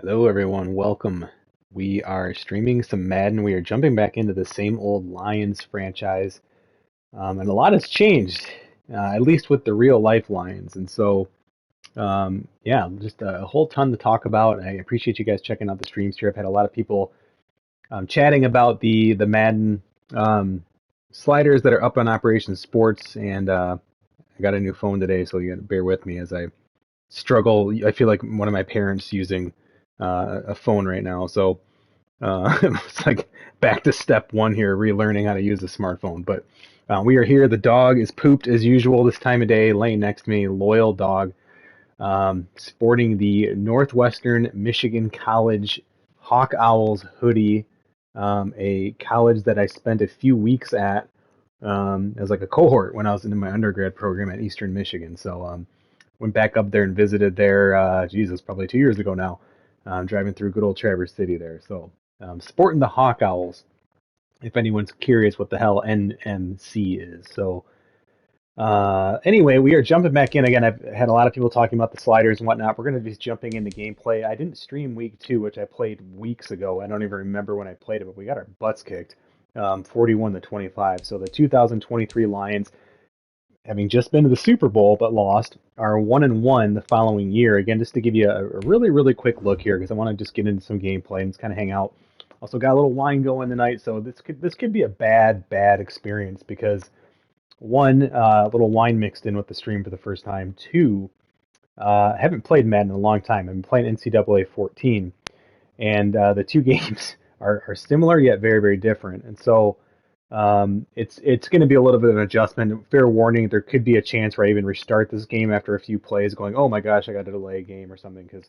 Hello, everyone. Welcome. We are streaming some Madden. We are jumping back into the same old Lions franchise, and a lot has changed, at least with the real life Lions. And so, yeah, just a whole ton to talk about. I appreciate you guys checking out the streams here. I've had a lot of people chatting about the Madden um, sliders that are up on Operation Sports, and I got a new phone today, so you got to bear with me as I struggle. I feel like one of my parents using a phone right now. So it's like back to step one here, relearning how to use a smartphone. But we are here. The dog is pooped as usual this time of day, laying next to me, loyal dog, sporting the Northwestern Michigan College Hawk Owls hoodie, a college that I spent a few weeks at as like a cohort when I was in my undergrad program at Eastern Michigan. So went back up there and visited there, Jesus, probably 2 years ago now, driving through good old Traverse City there. So sporting the Hawk Owls, if anyone's curious what the hell NMC is. So anyway, we are jumping back in again. I've had a lot of people talking about the sliders and whatnot. We're going to be jumping into gameplay. I didn't stream week 2, which I played weeks ago. I don't even remember when I played it, but we got our butts kicked, 41-25. So the 2023 Lions, having just been to the Super Bowl but lost, are 1-1 the following year. Again, just to give you a really, really quick look here, because I want to just get into some gameplay and just kind of hang out. Also got a little wine going tonight, so this could be a bad experience because one, a little wine mixed in with the stream for the first time. Two, I haven't played Madden in a long time. I've been playing NCAA 14, and the two games are similar yet very, very different. And so it's going to be a little bit of an adjustment. Fair warning, there could be a chance where I even restart this game after a few plays, going, "Oh my gosh, I got to delay a game or something," because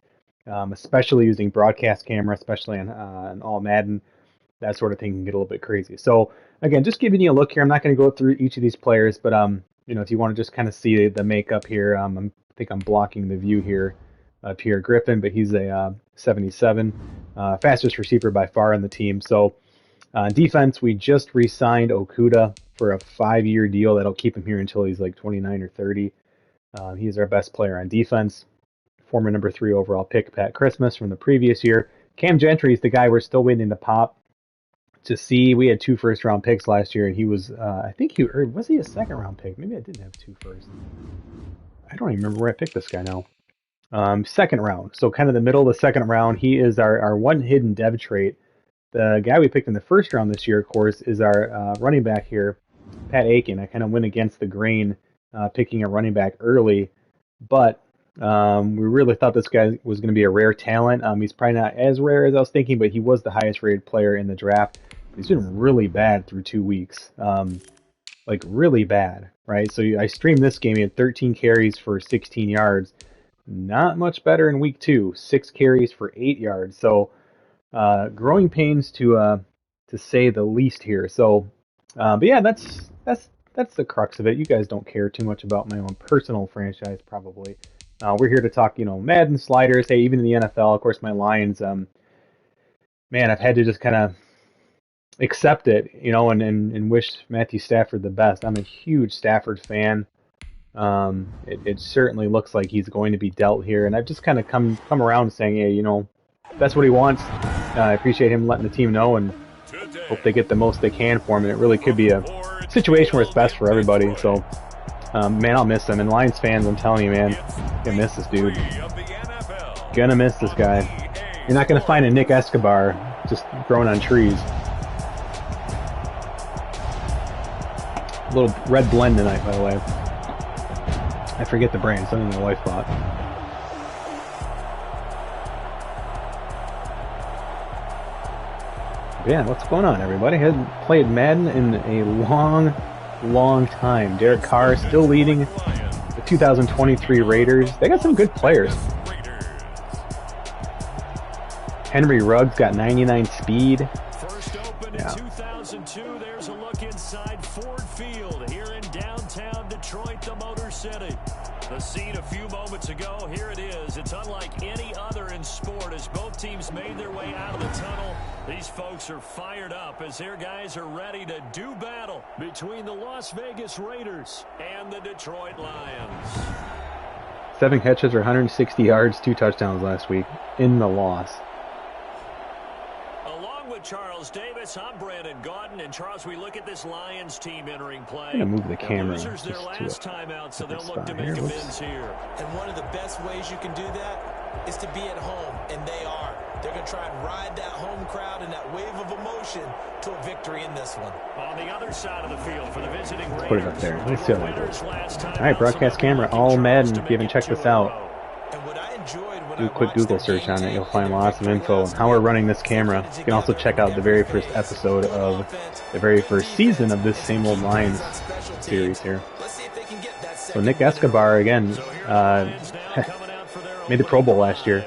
especially using broadcast camera, especially on All-Madden, that sort of thing can get a little bit crazy. So again, just giving you a look here. I'm not going to go through each of these players, but if you want to just kind of see the makeup here, I think I'm blocking the view here up here. Griffin, but he's a 77, fastest receiver by far on the team. So defense, we just re-signed Okuda for a 5-year deal that'll keep him here until he's like 29 or 30. He's our best player on defense. Former number 3 overall pick, Pat Christmas, from the previous year. Cam Gentry is the guy we're still waiting to pop to see. We had 2 first-round picks last year, and he was, I think he, or was he a second-round pick? Maybe I didn't have 2 first. I don't even remember where I picked this guy now. Second round, so kind of the middle of the second round. He is our one hidden dev trait. The guy we picked in the first round this year, of course, is our running back here, Pat Aiken. I kind of went against the grain picking a running back early, but we really thought this guy was going to be a rare talent. He's probably not as rare as I was thinking, but he was the highest rated player in the draft. He's been really bad through 2 weeks, like really bad, right? So I streamed this game. He had 13 carries for 16 yards. Not much better in week 2, 6 carries for 8 yards. So growing pains to say the least here. So, but yeah, that's the crux of it. You guys don't care too much about my own personal franchise, probably. We're here to talk, Madden sliders. Hey, even in the NFL, of course, my Lions. Man, I've had to just kind of accept it, and wish Matthew Stafford the best. I'm a huge Stafford fan. It certainly looks like he's going to be dealt here, and I've just kind of come around saying, hey, that's what he wants. I appreciate him letting the team know, and hope they get the most they can for him. And it really could be a situation where it's best for everybody. So, man, I'll miss him. And Lions fans, I'm telling you, man, gonna miss this dude. Gonna miss this guy. You're not gonna find a Nick Escobar just growing on trees. A little red blend tonight, by the way. I forget the brand. Something my wife bought. Yeah, what's going on, everybody? Hadn't played Madden in a long time. Derek Carr still leading the 2023 Raiders. They got some good players. Henry Ruggs got 99 speed. First opened in 2002. There's a look inside Ford Field here in downtown Detroit, the Motor City. The scene a few moments ago, here it is. It's unlike any other in sport as both teams made their way out of the tunnel. These folks are fired up as their guys are ready to do battle between the Las Vegas Raiders and the Detroit Lions. 7 catches for 160 yards, 2 touchdowns last week in the loss. Along with Charles Davis, I'm Brandon Gaudin, and Charles, we look at this Lions team entering play. I'm gonna move the camera Losers their last time out, so they'll look to make amends here. And one of the best ways you can do that is to be at home, and they are. They're going to try and ride that home crowd and that wave of emotion to a victory in this one. On the other side of the field for the visiting Raiders. Put it up there. Let's see how that goes. All right, broadcast camera, All-Madden. If you haven't checked this out, do a quick Google search on it. You'll find lots of info on how we're running this camera. You can also check out the very first episode of the very first season of this same old Lions series here. So Nick Escobar, again, made the Pro Bowl last year.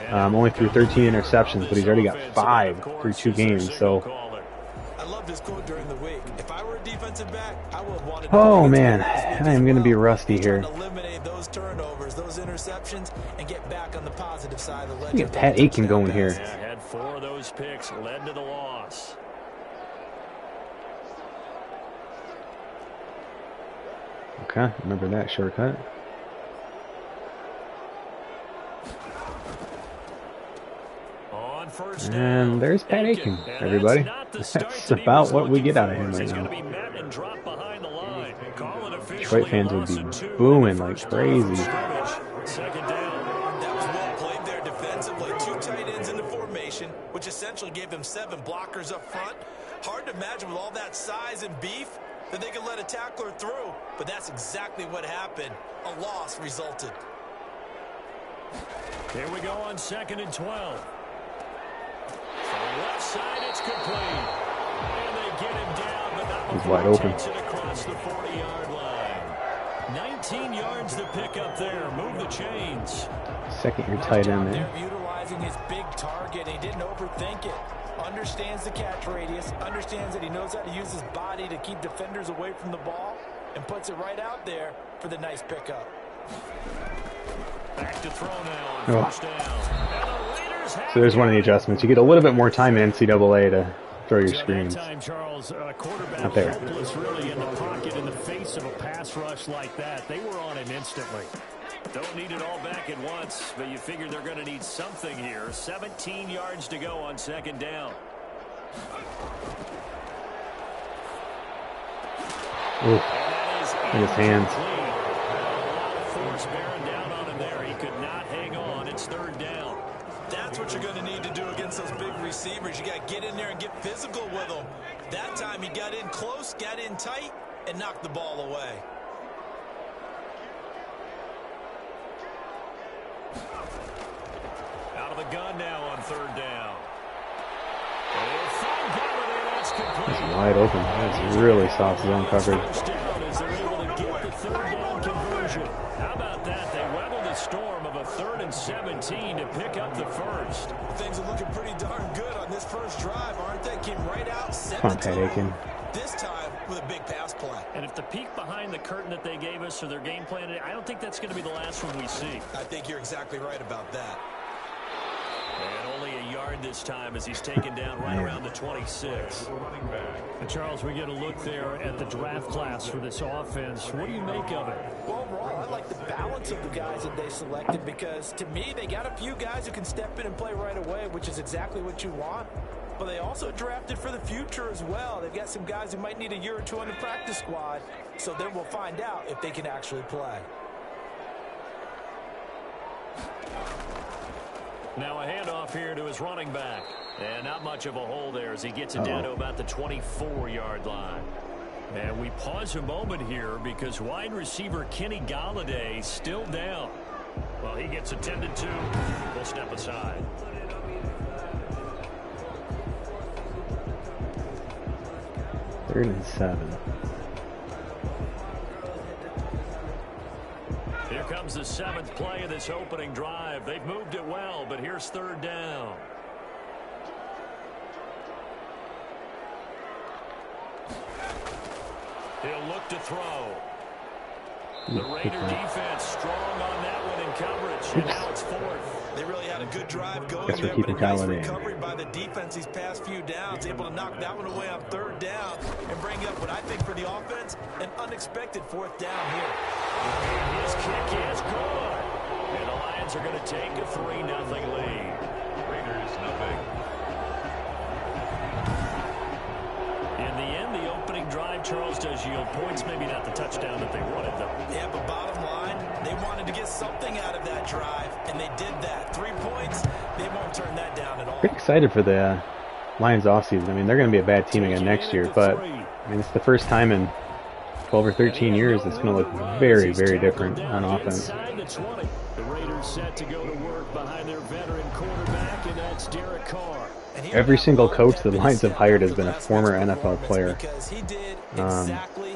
Only threw 13 interceptions, but he's already got 5 through 2 games. So, I love this quote during the week. If I were a defensive back, I would have wanted. Oh man, I am going to be rusty here. Eliminate those turnovers, those interceptions, and get back on the positive side of the ledger. Get Pat Aiken going here. Yeah, had 4 of those picks, led to the loss. Okay, remember that shortcut. And there's Pat Aiken, everybody. That's about what we get out of him right now. Detroit fans would be booing like crazy. Second down. That was well played there defensively. 2 tight ends in the formation, which essentially gave them 7 blockers up front. Hard to imagine with all that size and beef that they could let a tackler through, but that's exactly what happened. A loss resulted. Here we go on 2nd and 12. Left side, it's complete. And they get him down, but not He's wide open. takes it across the 40-yard line. 19 yards to pick up there. Move the chains. Second-year tight end there. Utilizing his big target. He didn't overthink it. Understands the catch radius. Understands that he knows how to use his body to keep defenders away from the ball. And puts it right out there for the nice pickup. Back to throw now on first down. So there's one of the adjustments. You get a little bit more time in NCAA to throw your screens. Charles, quarterback Not there. helpless really in the pocket in the face of a pass rush like that. They were on him instantly. Don't need it all back at once, but you figure they're going to need something here. 17 yards to go on 2nd down. Ooh, look at his hands. A lot of force bearing down on him there. He could not hang on. It's 3rd down. That's what you're going to need to do against those big receivers. You got to get in there and get physical with them. That time he got in close, got in tight, and knocked the ball away. Out of the gun now on 3rd down. It's wide open. That's really soft zone coverage. How about that? They weathered the storm of a 3rd and 17 to pick up the first. Things are looking pretty darn good on this first drive, aren't they? Came right out, Come on, Pat Aiken. this time with a big pass play. And if the peek behind the curtain that they gave us or their game plan, I don't think that's going to be the last one we see. I think you're exactly right about that. And only a yard this time as he's taken down right around the 26. And Charles, we get a look there at the draft class for this offense. What do you make of it? Well, overall, I like the balance of the guys that they selected because, to me, they got a few guys who can step in and play right away, which is exactly what you want. But they also drafted for the future as well. They've got some guys who might need a year or two on the practice squad, so then we'll find out if they can actually play. Now a handoff here to his running back. And not much of a hole there as he gets it down to about the 24-yard line. And we pause a moment here because wide receiver Kenny Galladay still down. Well, he gets attended to. We'll step aside. Third and 7. Here comes the 7th play of this opening drive. They've moved it well, but here's 3rd down. He'll look to throw. The Raider defense strong on that one in coverage, and now it's fourth. They really had a good drive going Guess we're there, keeping but a nice Kyler in. recovery by the defense these past few downs, able to knock that one away on third down and bring up what I think for the offense, an unexpected fourth down here. His kick is good, and the Lions are going to take a 3-0 lead. Raiders nothing. In the end, the opening drive, Charles, does yield points. Maybe not the touchdown that they wanted, though. Yeah, but bottom line, they wanted to get something out of that drive, and they did that. 3 points, they won't turn that down at all. Pretty excited for the Lions offseason. I mean, they're going to be a bad team again next year, but I mean, it's the first time in 12 or 13 years it's going to look very, very different on offense. The Raiders set to go to work behind their veteran quarterback, and that's Derek Carr. Every single coach the Lions have hired has been a former NFL player.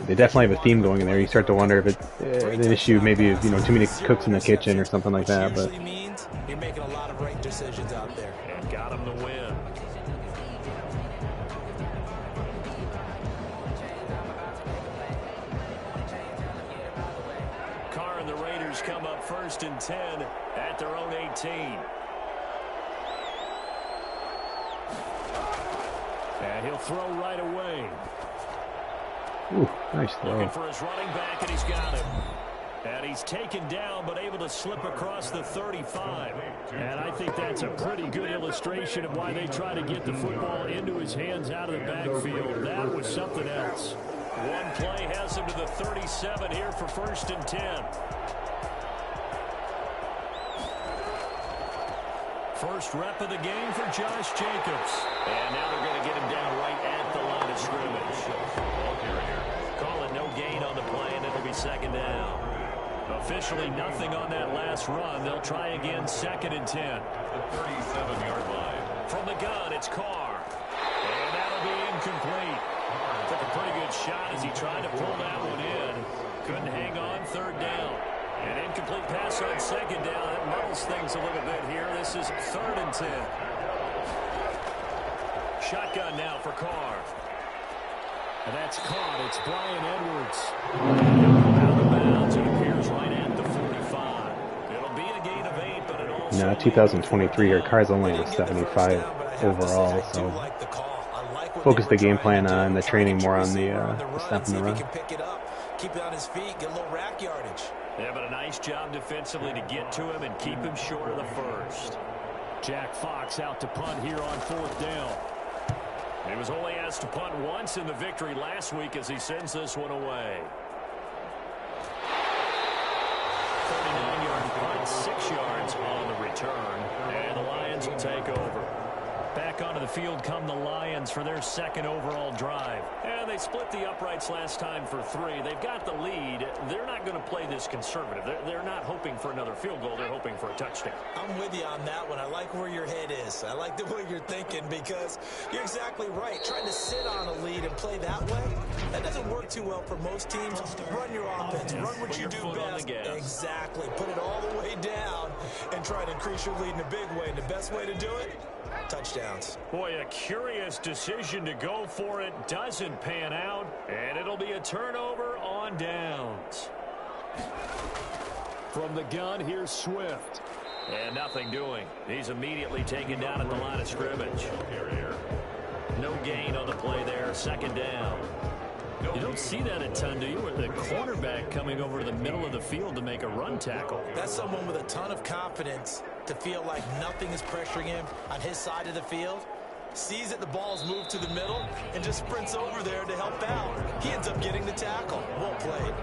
They definitely have a theme going in there. You start to wonder if it's an issue, maybe of, too many cooks in the kitchen or something like that. But means you're making a lot of right decisions out there. And got him to win. Carr and the Raiders come up 1st and 10 at their own 18. And he'll throw right away. Ooh, nice throw. Looking for his running back, and he's got him. And he's taken down, but able to slip across the 35. And I think that's a pretty good illustration of why they try to get the football into his hands out of the backfield. That was something else. One play has him to the 37 here for 1st and 10. First rep of the game for Josh Jacobs. And now they're going to get him down right at the line of scrimmage. Call it no gain on the play, and it'll be 2nd down. Officially nothing on that last run. They'll try again 2nd and 10. The 37-yard line. From the gun, it's Carr. And that'll be incomplete. Took a pretty good shot as he tried to pull that one in. Couldn't hang on 3rd down. An incomplete pass on 2nd down. That muddles things a little bit here. This is 3rd and 10. Shotgun now for Carr. And that's caught. It's Brian Edwards. Out of bounds. It appears right at the 45. It'll be a gain of 8, but it also... No, 2023 here. Carr's only a 75 overall, so focus the game plan on the training more on the step and the run. Keep it on his feet, get a little rack yardage. Yeah, but a nice job defensively to get to him and keep him short of the first. Jack Fox out to punt here on 4th down. He was only asked to punt once in the victory last week as he sends this one away. 39-yard punt, 6 yards on the return, and the Lions will take over. Back onto the field come the Lions for their 2nd overall drive. And they split the uprights last time for 3. They've got the lead. They're not going to play this conservative. They're not hoping for another field goal. They're hoping for a touchdown. I'm with you on that one. I like where your head is. I like the way you're thinking because you're exactly right. Trying to sit on a lead and play that way, that doesn't work too well for most teams. Run your offense. Run what you do best. Exactly. Put it all the way down and try to increase your lead in a big way. And the best way to do it? Touchdowns. Boy, a curious decision to go for it. Doesn't pan out, and it'll be a turnover on downs. From the gun, here's Swift. And nothing doing. He's immediately taken down at the line of scrimmage. No gain on the play there. 2nd down. You don't see that a ton, do you? With the cornerback coming over to the middle of the field to make a run tackle. That's someone with a ton of confidence to feel like nothing is pressuring him on his side of the field. Sees that the ball's moved to the middle and just sprints over there to help out. He ends up getting the tackle. Well played.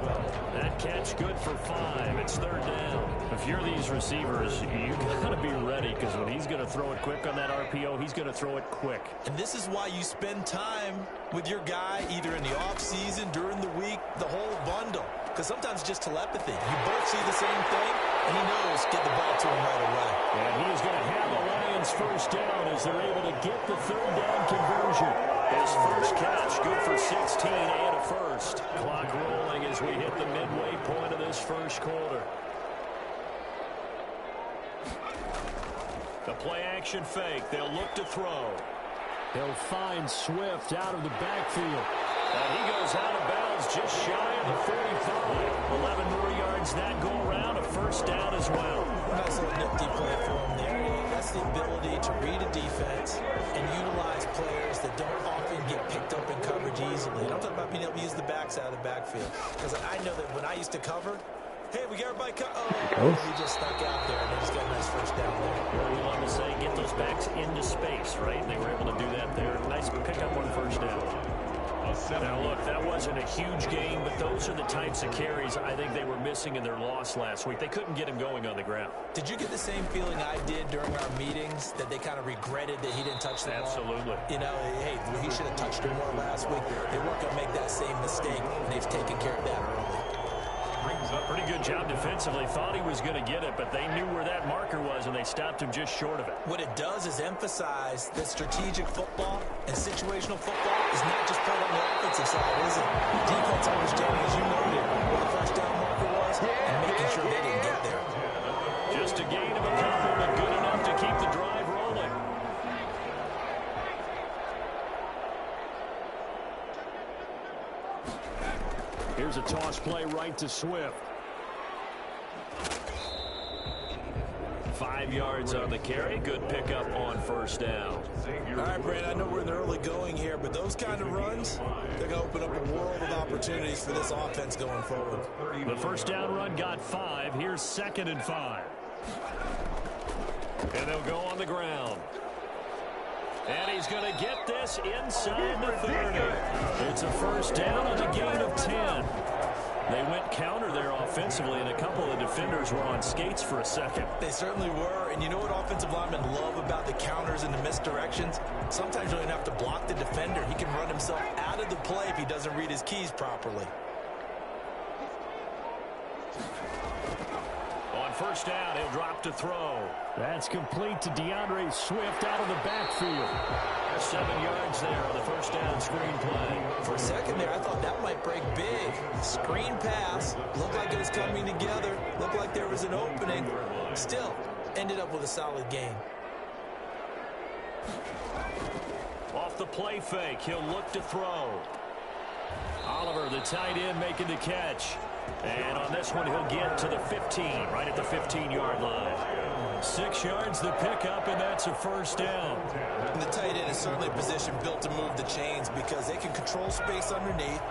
That catch good for 5. It's 3rd down. If you're these receivers, you got to be ready because when he's going to throw it quick on that RPO, he's going to throw it quick. And this is why you spend time with your guy either in the offseason, during the week, the whole bundle. Because sometimes it's just telepathy. You both see the same thing, and he knows get the ball to him right away. And he is going to have the Lions 1st down as they're able to get the 3rd down conversion. His first catch, good for 16 and a first. Clock rolling as we hit the midway point of this 1st quarter. The play action fake. They'll look to throw. They'll find Swift out of the backfield. And he goes out of bounds is just shy of the 45. 11 more yards that go around, a first down as well. Nice little nifty play for him there. That's the ability to read a defense and utilize players that don't often get picked up in coverage easily. And I'm talking about being able to use the backside of the backfield. Because I know that when I used to cover, hey, we got everybody he just snuck out there, and they just got a nice first down there. Well, we want to say get those backs into space, right? They were able to do that there. Nice pickup on first down. Now, look, that wasn't a huge gain, but those are the types of carries I think they were missing in their loss last week. They couldn't get him going on the ground. Did you get the same feeling I did during our meetings, that they kind of regretted that he didn't touch the ball? Absolutely. You know, hey, he should have touched it more last week. They weren't going to make that same mistake, and they've taken care of that early. Pretty good job defensively. Thought he was going to get it, but they knew where that marker was, and they stopped him just short of it. What it does is emphasize that strategic football and situational football is not just played on the offensive side, is it? Defense understanding, as you noted, where the first down marker was, and making sure they didn't get there. Just a gain of a couple, but good enough to keep the drive rolling. Here's a toss play right to Swift. 5 yards on the carry. Good pickup on first down. All right, Brad, I know we're in the early going here, but those kind of runs, they're going to open up a world of opportunities for this offense going forward. The first down run got 5. Here's 2nd and 5. And they'll go on the ground. And he's going to get this inside the 30. It's a first down and a gain of 10. They went counter there offensively, and a couple of defenders were on skates for a second. They certainly were, and you know what offensive linemen love about the counters and the misdirections? Sometimes you don't even have to block the defender. He can run himself out of the play if he doesn't read his keys properly. On first down, he'll drop to throw. That's complete to DeAndre Swift out of the backfield. 7 yards there on the first down screen play. For a second there, I thought that might break big. Screen pass. Looked like it was coming together. Looked like there was an opening. Still, ended up with a solid gain. Off the play fake, he'll look to throw. Oliver, the tight end, making the catch. And on this one, he'll get to the 15, right at the 15-yard line. 6 yards the pickup, and that's a first down. And the tight end is certainly a position built to move the chains because they can control space underneath.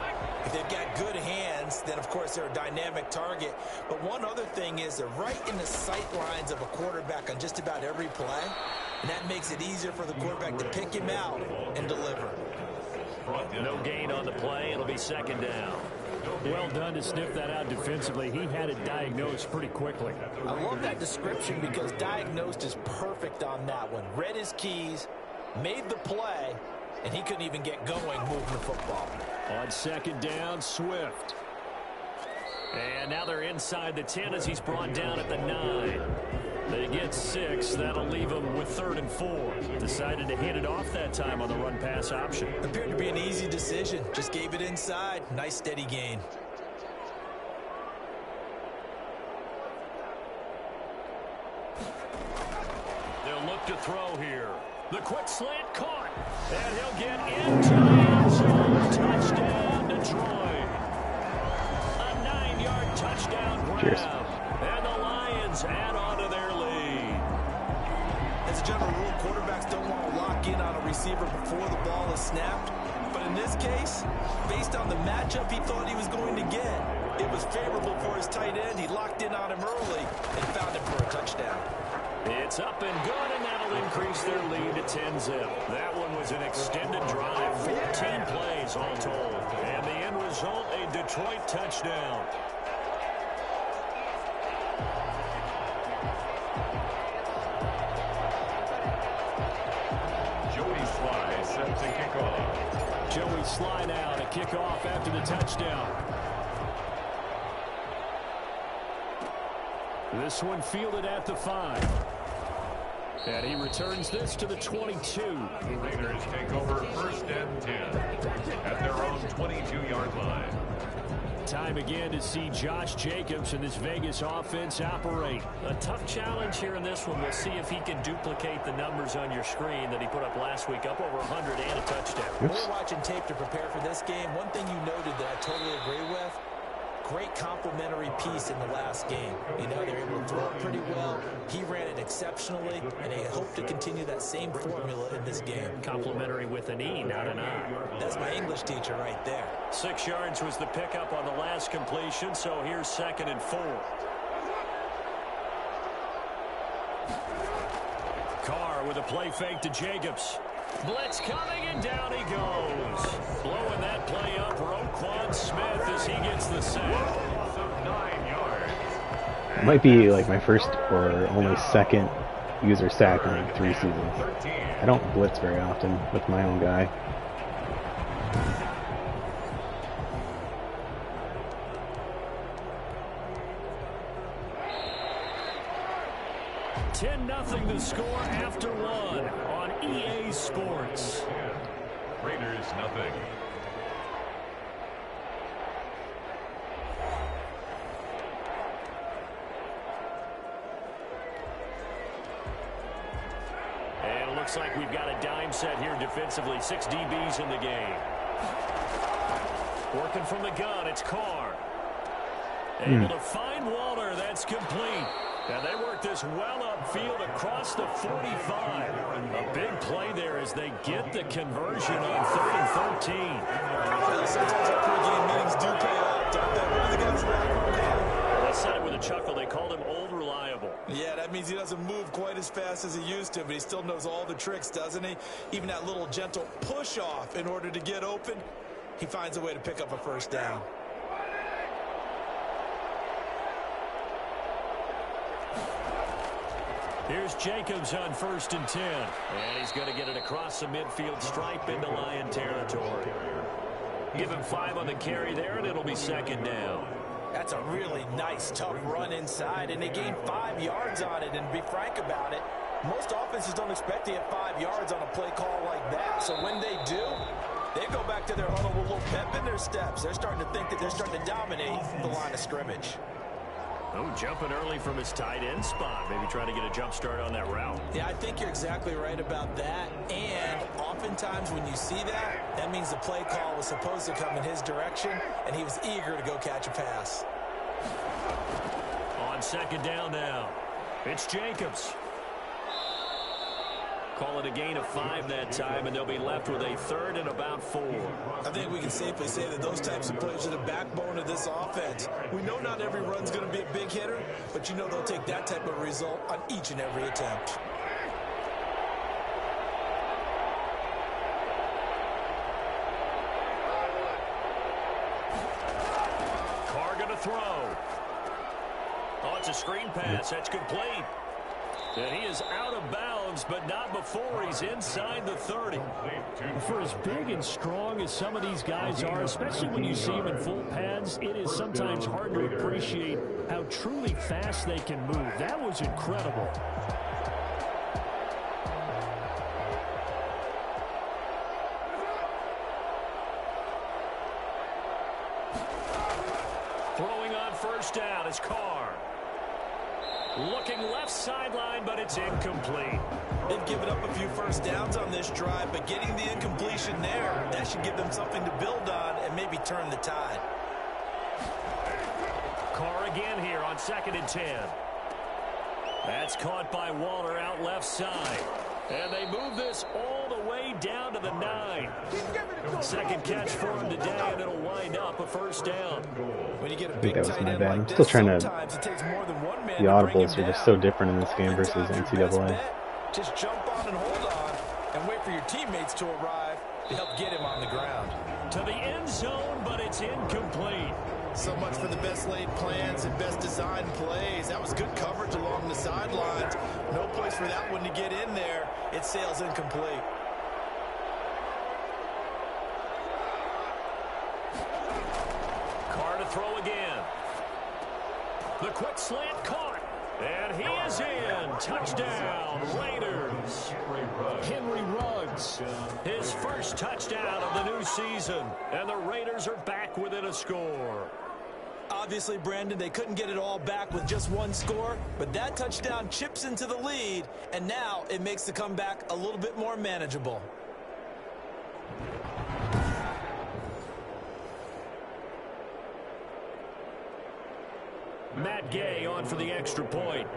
If they've got good hands, then, of course, they're a dynamic target. But one other thing is they're right in the sight lines of a quarterback on just about every play, and that makes it easier for the quarterback to pick him out and deliver. No gain on the play. It'll be 2nd down. Well done to sniff that out defensively. He had it diagnosed pretty quickly. I love that description because diagnosed is perfect on that one. Read his keys, made the play, and he couldn't even get going moving the football. On 2nd down, Swift. And now they're inside the 10 as he's brought down at the 9. They get 6. That'll leave them with 3rd and 4. Decided to hand it off that time on the run-pass option. Appeared to be an easy decision. Just gave it inside. Nice steady gain. They'll look to throw here. The quick slant caught. And he'll get into the end zone. Touchdown, Detroit. A 9-yard touchdown grab. Cheers. And the Lions add on to their lead. As a general rule, quarterbacks don't want to lock in on a receiver before the ball is snapped. But in this case, based on the matchup he thought he was going to get, it was favorable for his tight end. He locked in on him early and found him for a touchdown. It's up and good, and that'll increase their lead to 10-zip. That one was an extended drive, 14 plays all told. And the end result, a Detroit touchdown. Joey Sly now to kick off after the touchdown. This one fielded at the 5. And he returns this to the 22. The Raiders take over 1st and 10 at their own 22-yard line. Time again to see Josh Jacobs and this Vegas offense operate. A tough challenge here in this one. We'll see if he can duplicate the numbers on your screen that he put up last week, up over 100 and a touchdown. We're watching tape to prepare for this game. One thing you noted that I totally agree with, great complementary piece in the last game. You know, they're able to throw it pretty well. He ran it exceptionally, and they hope to continue that same formula in this game. Complementary with an E, not an I. That's my English teacher right there. 6 yards was the pickup on the last completion, so here's 2nd and 4. Carr with a play fake to Jacobs. Blitz coming, and down he goes. Blowing that play up, Roquan Smith as he gets the sack. So 9 yards. It might be like my first or only second user sack in like 3 seasons. I don't blitz very often with my own guy. Nothing the score after 1 on EA Sports. Raiders nothing. And it looks like we've got a dime set here defensively. 6 DBs in the game. Working from the gun, it's Carr. Able to find Waller. That's complete. And they work this well upfield across the 45. A big play there as they get the conversion on 3rd and 13. Well, sometimes our pregame meetings do pay off, don't they? What do the guys like? Well, they said it with a chuckle. They called him Old Reliable. Yeah, that means he doesn't move quite as fast as he used to, but he still knows all the tricks, doesn't he? Even that little gentle push-off in order to get open, he finds a way to pick up a first down. Here's Jacobs on 1st and 10. And he's going to get it across the midfield stripe into Lion territory. Give him 5 on the carry there, and it'll be 2nd down. That's a really nice, tough run inside, and they gained 5 yards on it. And to be frank about it, most offenses don't expect to get 5 yards on a play call like that. So when they do, they go back to their huddle with a little pep in their steps. They're starting to think that they're starting to dominate the line of scrimmage. Oh, jumping early from his tight end spot. Maybe trying to get a jump start on that route. Yeah, I think you're exactly right about that. And oftentimes when you see that, that means the play call was supposed to come in his direction, and he was eager to go catch a pass. On 2nd down now, it's Jacobs. Call it a gain of 5 that time, and they'll be left with a 3rd and about 4. I think we can safely say that those types of plays are the backbone of this offense. We know not every run's going to be a big hitter, but you know they'll take that type of result on each and every attempt. Carr going to throw. Oh, it's a screen pass. That's complete. And he is out of bounds, but not before he's inside the 30. For as big and strong as some of these guys are, especially when you see them in full pads, it is sometimes hard to appreciate how truly fast they can move. That was incredible. Throwing on 1st down is Carr. Looking left sideline, but it's incomplete. They've given up a few first downs on this drive, but getting the incompletion there, that should give them something to build on and maybe turn the tide. Carr again here on 2nd and 10. That's caught by Waller out left side. And they move this all the way down to the 9. 2nd catch for him today, and it'll wind up a 1st down. When you get a I think big that was tight my end bad. like I'm this, still trying to. sometimes it takes more than one man The to bring audibles him are just down. so different in this game versus Oftentimes, your best NCAA. bet, just jump on and hold on and wait for your teammates to arrive to help get him on the ground. To the end zone, but it's incomplete. So much for the best laid plans and best designed plays. That was good coverage along the sidelines. No place for that one to get in there. It sails incomplete. Carr to throw again. The quick slant caught. And he is in. Touchdown, Raiders. Henry Ruggs. His first touchdown of the new season. And the Raiders are back within a score. Obviously, Brandon, they couldn't get it all back with just one score, but that touchdown chips into the lead, and now it makes the comeback a little bit more manageable. Matt Gay on for the extra point.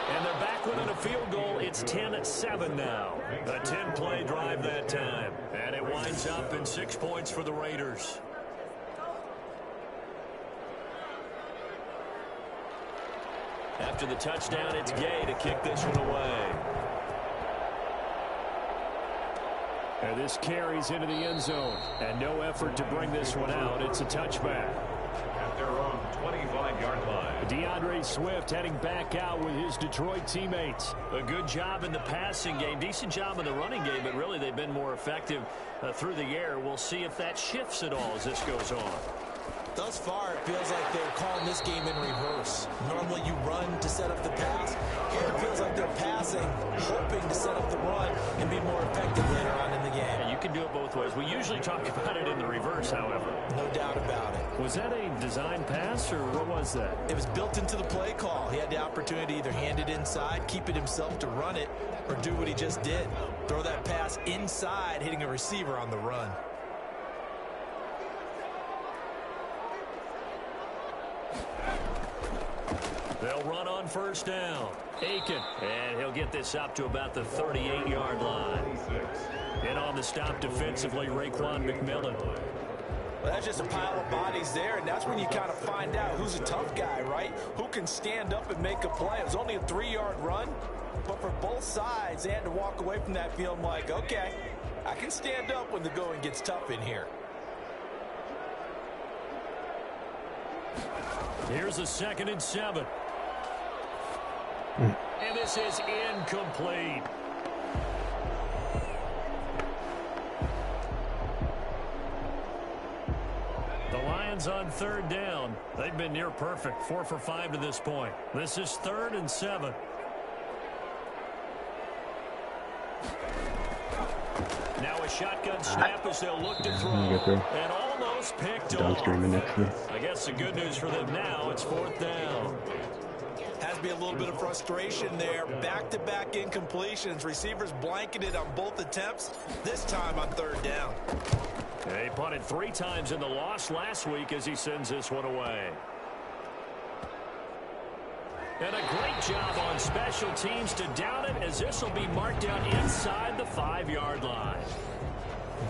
And they're back within a field goal. It's 10-7 now. A 10-play drive that time. And it winds up in 6 points for the Raiders. After the touchdown, it's Gay to kick this one away. And this carries into the end zone. And no effort to bring this one out. It's a touchback. At their own 25-yard line. DeAndre Swift heading back out with his Detroit teammates. A good job in the passing game, decent job in the running game, but really they've been more effective through the air. We'll see if that shifts at all as this goes on. Thus far, it feels like they're calling this game in reverse. Normally you run to set up the pass. Here it feels like they're passing, hoping to set up the run and be more effective later on in the game. Yeah, you can do it both ways. We usually talk about it in the reverse, however. No doubt about it. Was that a design pass, or what was that? It was built into the play call. He had the opportunity to either hand it inside, keep it himself to run it, or do what he just did. Throw that pass inside, hitting a receiver on the run. They'll run on first down. Aiken. And he'll get this up to about the 38-yard line. And on the stop defensively, Raekwon McMillan. Well, that's just a pile of bodies there, and that's when you kind of find out who's a tough guy, right? Who can stand up and make a play. It was only a 3-yard run, but for both sides, they had to walk away from that field like, okay, I can stand up when the going gets tough in here. Here's a 2nd and 7. And this is incomplete. The Lions on 3rd down. They've been near perfect, 4 for 5 to this point. This is 3rd and 7. Now a shotgun snap as they'll look to throw. And almost picked off. I guess the good news for them now, it's 4th down. Has to be a little bit of frustration there. Back-to-back incompletions. Receivers blanketed on both attempts, this time on 3rd down. He punted 3 times in the loss last week as he sends this one away. And a great job on special teams to down it as this will be marked down inside the 5-yard line.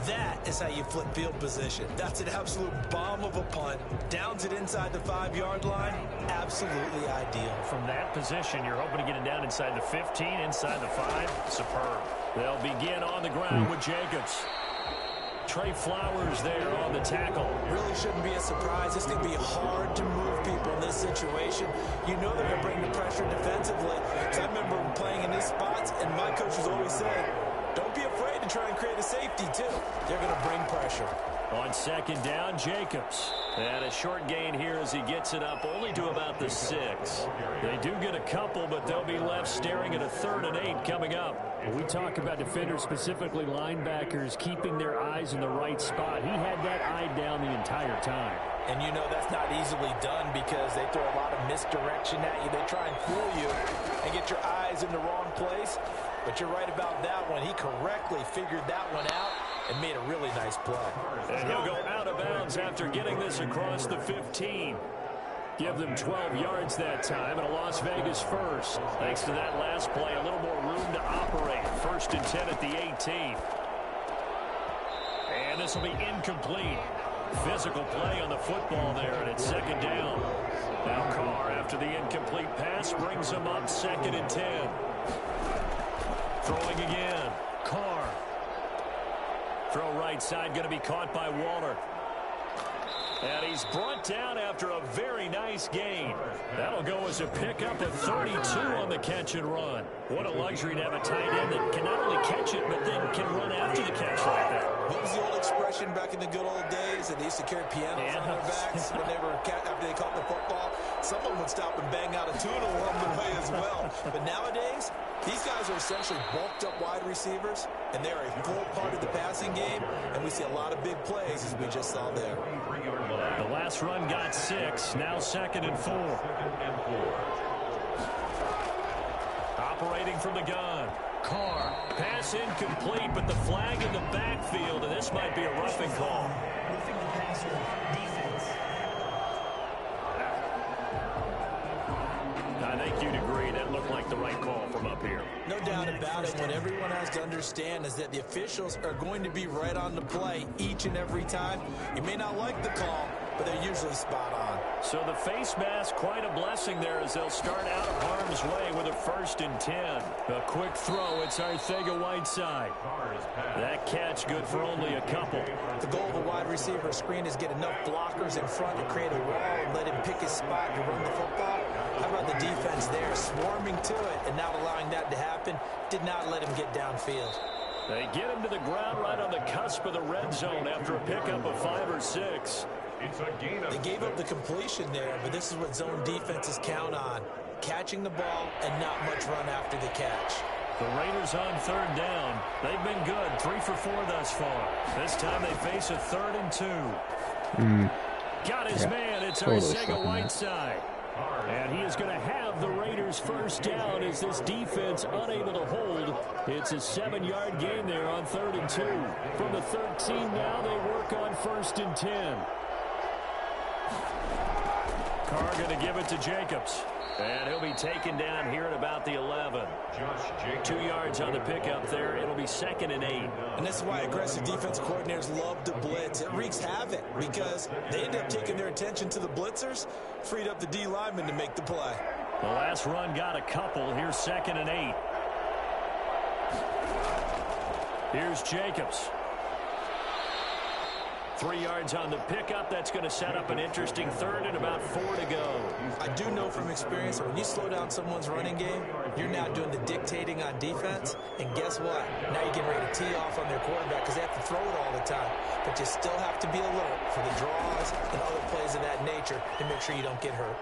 That is how you flip field position. That's an absolute bomb of a punt. Downs it inside the 5-yard line. Absolutely ideal. From that position, you're hoping to get it down inside the 15, inside the 5. Superb. They'll begin on the ground with Jacobs. Trey Flowers there on the tackle. Really shouldn't be a surprise. It's going to be hard to move people in this situation. You know they're going to bring the pressure defensively. So I remember playing in these spots, and my coaches always said, don't be afraid to try and create a safety, too. They're going to bring pressure. On 2nd down, Jacobs. And a short gain here as he gets it up only to about the 6. They do get a couple, but they'll be left staring at a 3rd and 8 coming up. When we talk about defenders, specifically linebackers, keeping their eyes in the right spot. He had that eye down the entire time. And you know that's not easily done because they throw a lot of misdirection at you. They try and fool you and get your eyes in the wrong place. But you're right about that one. He correctly figured that one out and made a really nice play. And he'll go out of bounds after getting this across the 15. Give them 12 yards that time and a Las Vegas first. Thanks to that last play, a little more room to operate. 1st and 10 at the 18. And this will be incomplete. Physical play on the football there, and it's 2nd down. Now Carr, after the incomplete pass, brings him up 2nd and 10. Throwing again. Carr. Throw right side, going to be caught by Waller. And he's brought down after a very nice gain. That'll go as a pickup of 32 on the catch and run. What a luxury to have a tight end that can not only catch it, but then can run after the catch like that. What was the old expression back in the good old days that they used to carry pianos on their backs when they were after they caught the football? Someone would stop and bang out a tune along the way as well. But nowadays, these guys are essentially bulked up wide receivers, and they're a full part of the passing game, and we see a lot of big plays as we just saw there. The last run got 6, now 2nd and 4. Operating from the gun. Carr. Pass incomplete, but the flag in the backfield, and this might be a roughing call. I think you'd agree that looked like the right call from up here. No doubt about it. What everyone has to understand is that the officials are going to be right on the play each and every time. You may not like the call, but they're usually spot on. So the face mask, quite a blessing there as they'll start out of harm's way with a 1st and 10. A quick throw. It's Arcega-Whiteside. That catch good for only a couple. The goal of a wide receiver screen is get enough blockers in front to create a wall and let him pick his spot to run the football. How about the defense there, swarming to it and not allowing that to happen? Did not let him get downfield. They get him to the ground right on the cusp of the red zone after a pickup of 5 or 6. They gave up the completion there, but this is what zone defenses count on. Catching the ball and not much run after the catch. The Raiders on 3rd down. They've been good, 3 for 4 thus far. This time they face a 3rd and 2. Got his man. It's Arcega-Whiteside. And he is going to have the Raiders 1st down as this defense unable to hold. It's a 7-yard gain there on 3rd and 2. From the 13 now they work on 1st and 10. Carr going to give it to Jacobs. And he'll be taken down here at about the 11. 2 yards on the pickup there. It'll be 2nd and 8. And this is why aggressive defense coordinators love to blitz. It wreaks havoc because they end up taking their attention to the blitzers, freed up the D lineman to make the play. The last run got a couple. Here's 2nd and 8. Here's Jacobs. 3 yards on the pickup. That's going to set up an interesting 3rd and about 4 to go. I do know from experience that when you slow down someone's running game, you're now doing the dictating on defense. And guess what? Now you're getting ready to tee off on their quarterback because they have to throw it all the time. But you still have to be alert for the draws and other plays of that nature to make sure you don't get hurt.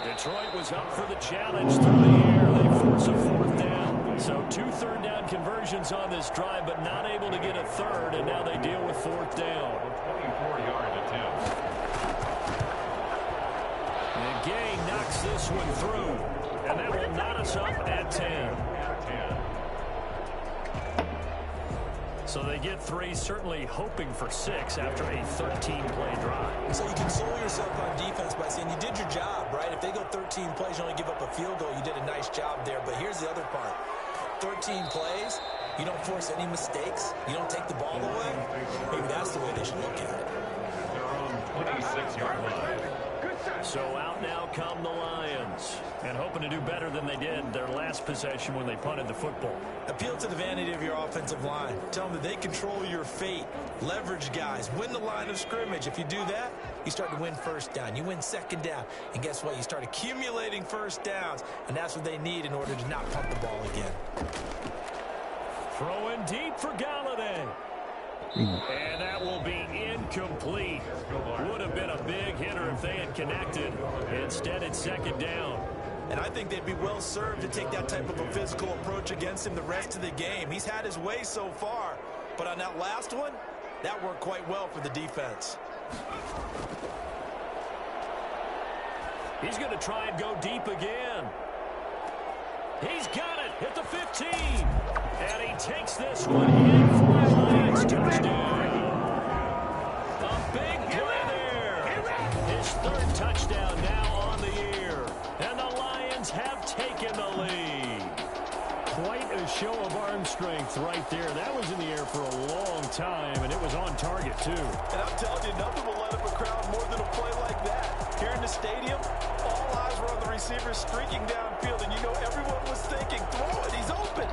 Detroit was up for the challenge through the air. They force a 4th down. So 2 3rd down conversions on this drive, but not able to get a 3rd, and now they deal with 4th down. 24-yard attempt. And Gay knocks this one through, and that will knot us up at 10. So they get 3, certainly hoping for 6 after a 13-play drive. So you console yourself on defense by saying you did your job, right? If they go 13 plays, you only give up a field goal, you did a nice job there. But here's the other part. 13 plays, you don't force any mistakes, you don't take the ball away. Maybe that's the way they should look at it. Their own 26-yard line. So out now come the Lions, and hoping to do better than they did their last possession when they punted the football. Appeal to the vanity of your offensive line. Tell them that they control your fate. Leverage guys. Win the line of scrimmage. If you do that, you start to win 1st down. You win 2nd down. And guess what? You start accumulating 1st downs, and that's what they need in order to not punt the ball again. Throwing deep for Galladay. And that will be incomplete. Would have been a big hitter if they had connected. Instead, it's 2nd down. And I think they'd be well served to take that type of a physical approach against him the rest of the game. He's had his way so far. But on that last one, that worked quite well for the defense. He's going to try and go deep again. He's got it at the 15. And he takes this one in for a Lions touchdown. A big play there. His 3rd touchdown now on the year. And the Lions have taken the lead. Quite a show of arm strength right there. That was in the air for a long time, and it was on target, too. And I'm telling you, nothing will let up a crowd more than a play like that. Here in the stadium, all eyes were on the receiver streaking downfield, and you know everyone was thinking, throw it, he's open.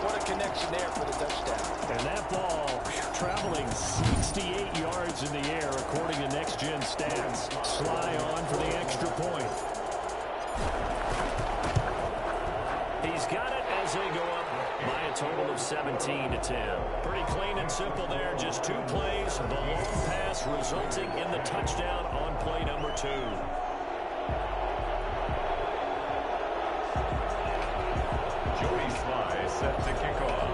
What a connection there for the touchdown. And that ball traveling 68 yards in the air, according to Next Gen Stats. Sly on for the extra point. He's got it as they go up by a total of 17-10. Pretty clean and simple there. Just 2 plays. The long pass resulting in the touchdown on play number 2. Joey Sly set to kick off.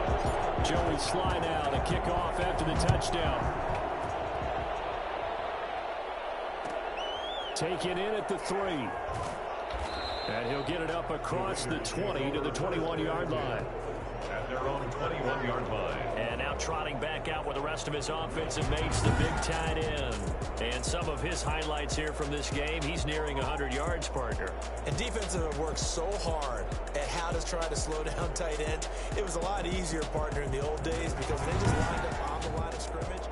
Joey Sly now to kick off after the touchdown. Taken in at the 3. And he'll get it up across the 20 to the 21-yard line. At their own 21-yard line. And now trotting back out with the rest of his offensive mates, the big tight end. And some of his highlights here from this game, he's nearing 100 yards, partner. And defensive have worked so hard at how to try to slow down tight ends. It was a lot easier, partner, in the old days because they just lined up on the line of scrimmage.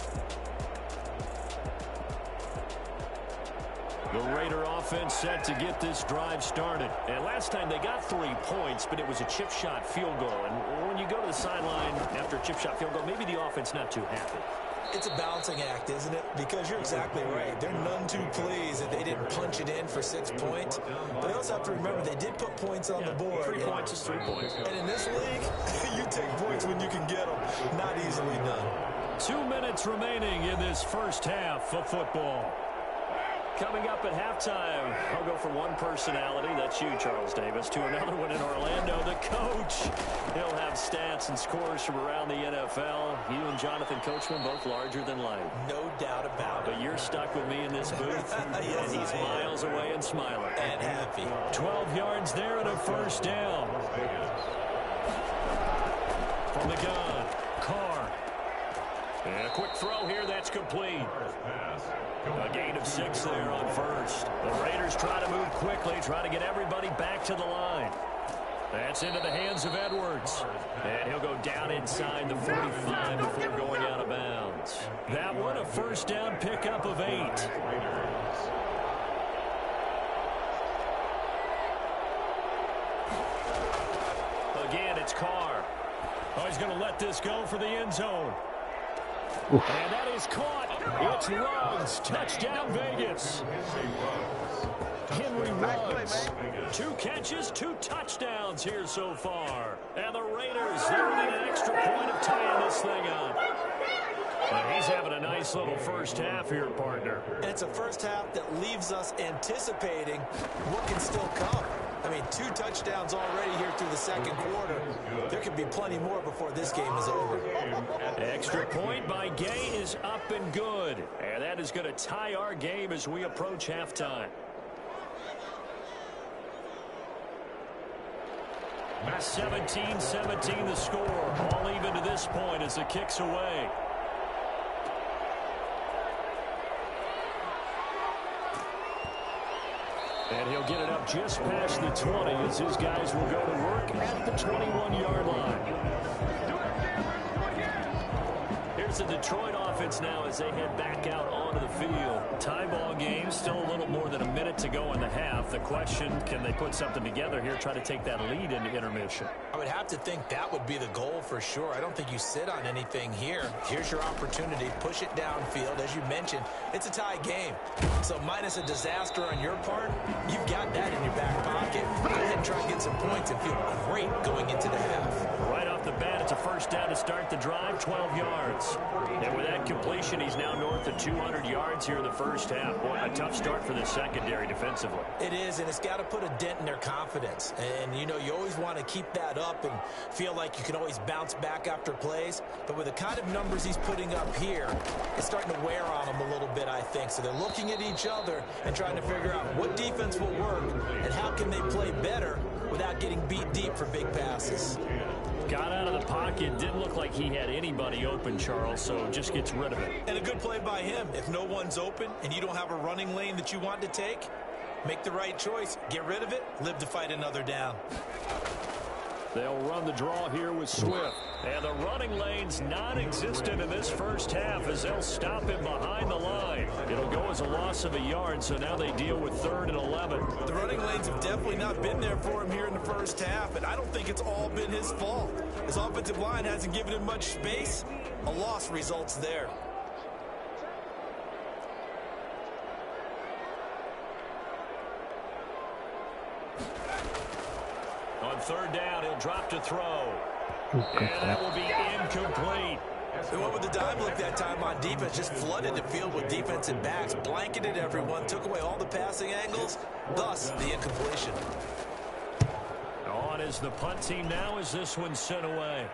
The Raider offense set to get this drive started. And last time they got 3 points, but it was a chip shot field goal. And when you go to the sideline after a chip shot field goal, maybe the offense not too happy. It's a balancing act, isn't it? Because you're exactly right. They're none too pleased that they didn't punch it in for 6 points. But they also have to remember they did put points on the board. 3 points is 3 points. And in this league, you take points when you can get them. Not easily done. 2 minutes remaining in this first half of football. Coming up at halftime, I'll go from one personality, that's you, Charles Davis, to another one in Orlando, the coach. He'll have stats and scores from around the NFL. You and Jonathan Coachman, both larger than life. No doubt about it. But you're stuck with me in this booth, yes, and he's miles away and smiling. And happy. 12 yards there and a first down. From the gun, Carr. And a quick throw here, that's complete. A gain of 6 there on first. The Raiders try to move quickly, try to get everybody back to the line. That's into the hands of Edwards. And he'll go down inside the 45 before going out of bounds. That one a first down pickup of 8. Again, it's Carr. Oh, he's going to let this go for the end zone. Oof. And that is caught. It's Ruggs. Touchdown, Vegas. Henry Ruggs. 2 catches, 2 touchdowns here so far. And the Raiders, they're in an extra point of tying this thing up. And he's having a nice little first half here, partner. And it's a first half that leaves us anticipating what can still come. I mean, 2 touchdowns already here through the second quarter. There could be plenty more before this game is over. Extra point by Gay is up and good. And that is going to tie our game as we approach halftime. 17-17 the score. All even to this point as the kick's away. And he'll get it up just past the 20 as his guys will go to work at the 21-yard line. Here's the Detroit offense now as they head back out onto the field. Tie ball game, still a little more than a minute to go in the half. The question, can they put something together here, try to take that lead into intermission? I would have to think that would be the goal for sure. I don't think you sit on anything here. Here's your opportunity. Push it downfield. As you mentioned, it's a tie game. So minus a disaster on your part, you've got that in your back pocket. Go ahead and try to get some points and feel great going into the half. Right off the bat, it's a first down to start the drive, 12 yards. And with that completion, he's now north of 200 yards here in the first half. Boy, a tough start for the secondary defensively. It is, and it's got to put a dent in their confidence. And, you know, you always want to keep that up and feel like you can always bounce back after plays. But with the kind of numbers he's putting up here, it's starting to wear on them a little bit, I think. So they're looking at each other and trying to figure out what defense will work and how can they play better without getting beat deep for big passes. Got out of the pocket. Didn't look like he had anybody open, Charles, so just gets rid of it. And a good play by him. If no one's open and you don't have a running lane that you want to take, make the right choice. Get rid of it. Live to fight another down. They'll run the draw here with Swift. And the running lane's non-existent in this first half as they'll stop him behind the line. It'll go as a loss of a yard, so now they deal with 3rd and 11. The running lanes have definitely not been there for him here in the first half, and I don't think it's all been his fault. His offensive line hasn't given him much space. A loss results there. On third down, he'll drop to throw. And that will be incomplete. They went with the dime look that time on defense, just flooded the field with defensive backs, blanketed everyone, took away all the passing angles, thus the incompletion. On is the punt team now as this one's sent away.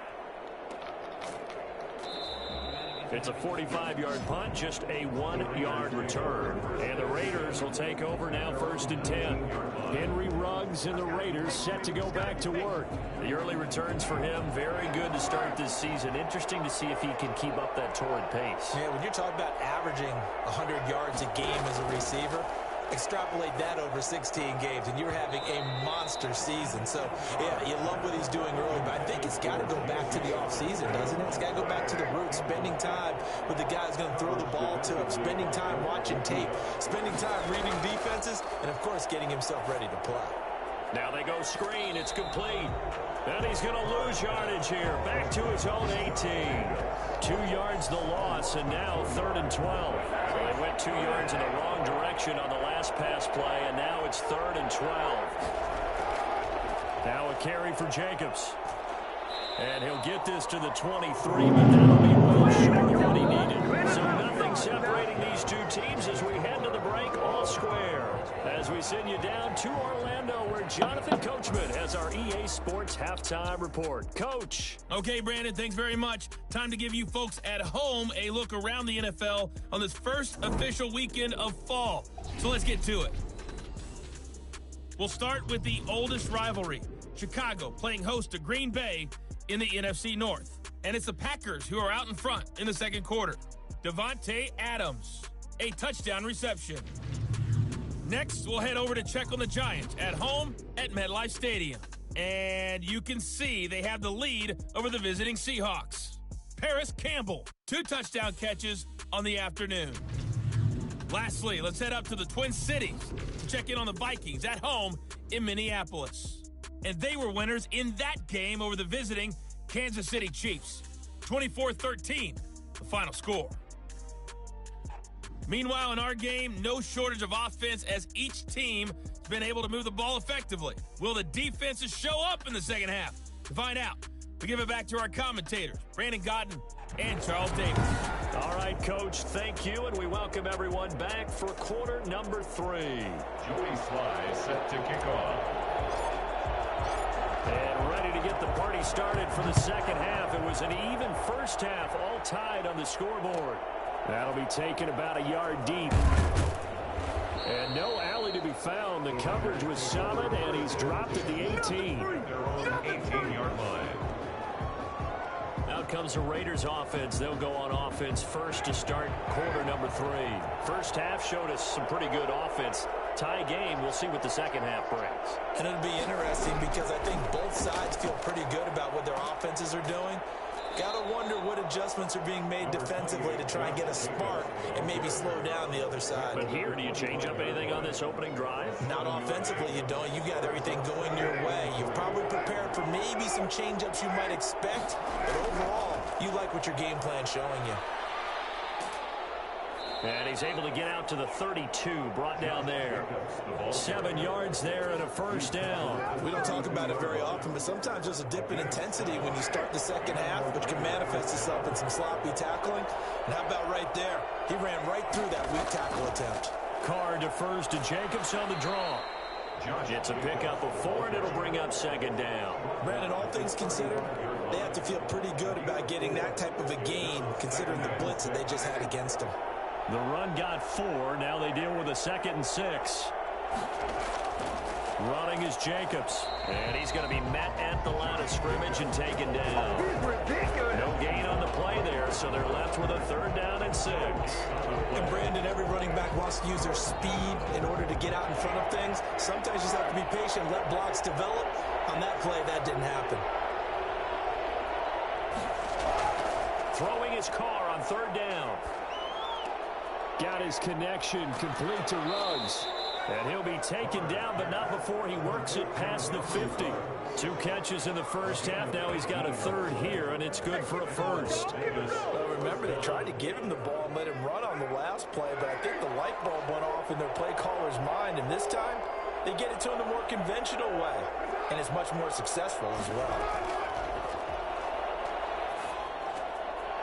It's a 45-yard punt, just a 1-yard return. And the Raiders will take over now, 1st and 10. Henry Ruggs and the Raiders set to go back to work. The early returns for him, very good to start this season. Interesting to see if he can keep up that torrid pace. Yeah, when you're talking about averaging 100 yards a game as a receiver, extrapolate that over 16 games, and you're having a monster season. So, yeah, you love what he's doing early, but I think it's got to go back to the offseason, doesn't it? It's got to go back to the roots, spending time with the guy who's going to throw the ball to him, spending time watching tape, spending time reading defenses, and, of course, getting himself ready to play. Now they go screen. It's complete. And he's going to lose yardage here. Back to his own 18. 2 yards the loss, and now 3rd and 12. So they went 2 yards in the wrong direction on the last pass play, and now it's 3rd and 12. Now a carry for Jacobs. And he'll get this to the 23, but that'll be well short of what he needed. So nothing separating these two teams as we head to the break, all square. As we send you down to Orlando, where Jonathan Coachman has our EA Sports Halftime Report. Coach. Okay, Brandon, thanks very much. Time to give you folks at home a look around the NFL on this first official weekend of fall. So let's get to it. We'll start with the oldest rivalry, Chicago playing host to Green Bay in the NFC North. And it's the Packers who are out in front in the second quarter. Devontae Adams, a touchdown reception. Next, we'll head over to check on the Giants at home at MetLife Stadium. And you can see they have the lead over the visiting Seahawks. Paris Campbell, 2 touchdown catches on the afternoon. Lastly, let's head up to the Twin Cities to check in on the Vikings at home in Minneapolis. And they were winners in that game over the visiting Kansas City Chiefs. 24-13, the final score. Meanwhile, in our game, no shortage of offense as each team has been able to move the ball effectively. Will the defenses show up in the second half? To find out, we give it back to our commentators, Brandon Godden and Charles Davis. All right, Coach, thank you, and we welcome everyone back for quarter number 3. Joey Sly set to kick off. And ready to get the party started for the second half. It was an even first half, all tied on the scoreboard. That'll be taken about a yard deep. And no alley to be found. The coverage was solid, and he's dropped at the 18. Their own 18-yard line. Out comes the Raiders offense. They'll go on offense first to start quarter number 3. First half showed us some pretty good offense. Tie game. We'll see what the second half brings. And it'll be interesting because I think both sides feel pretty good about what their offenses are doing. Got to wonder what adjustments are being made defensively to try and get a spark and maybe slow down the other side. But here, do you change up anything on this opening drive? Not offensively, you don't. You got everything going your way. You've probably prepared for maybe some change-ups you might expect, but overall, you like what your game plan's showing you. And he's able to get out to the 32, brought down there. 7 yards there and a first down. We don't talk about it very often, but sometimes there's a dip in intensity when you start the second half, which can manifest itself in some sloppy tackling. And how about right there? He ran right through that weak tackle attempt. Carr defers to Jacobs on the draw. It's a pickup of 4, and it'll bring up second down. Brandon, all things considered, they have to feel pretty good about getting that type of a gain, considering the blitz that they just had against them. The run got 4. Now they deal with a 2nd and 6. Running is Jacobs. And he's going to be met at the line of scrimmage and taken down. No gain on the play there, so they're left with a 3rd down and 6. And Brandon, every running back wants to use their speed in order to get out in front of things. Sometimes you just have to be patient, let blocks develop. On that play, that didn't happen. Throwing his Carr on 3rd down. Got his connection complete to Ruggs. And he'll be taken down, but not before he works it past the 50. 2 catches in the first half. Now he's got a third here, and it's good for a first. Well, remember, they tried to give him the ball and let him run on the last play, but I think the light bulb went off in their play caller's mind, and this time they get it to him the more conventional way, and it's much more successful as well.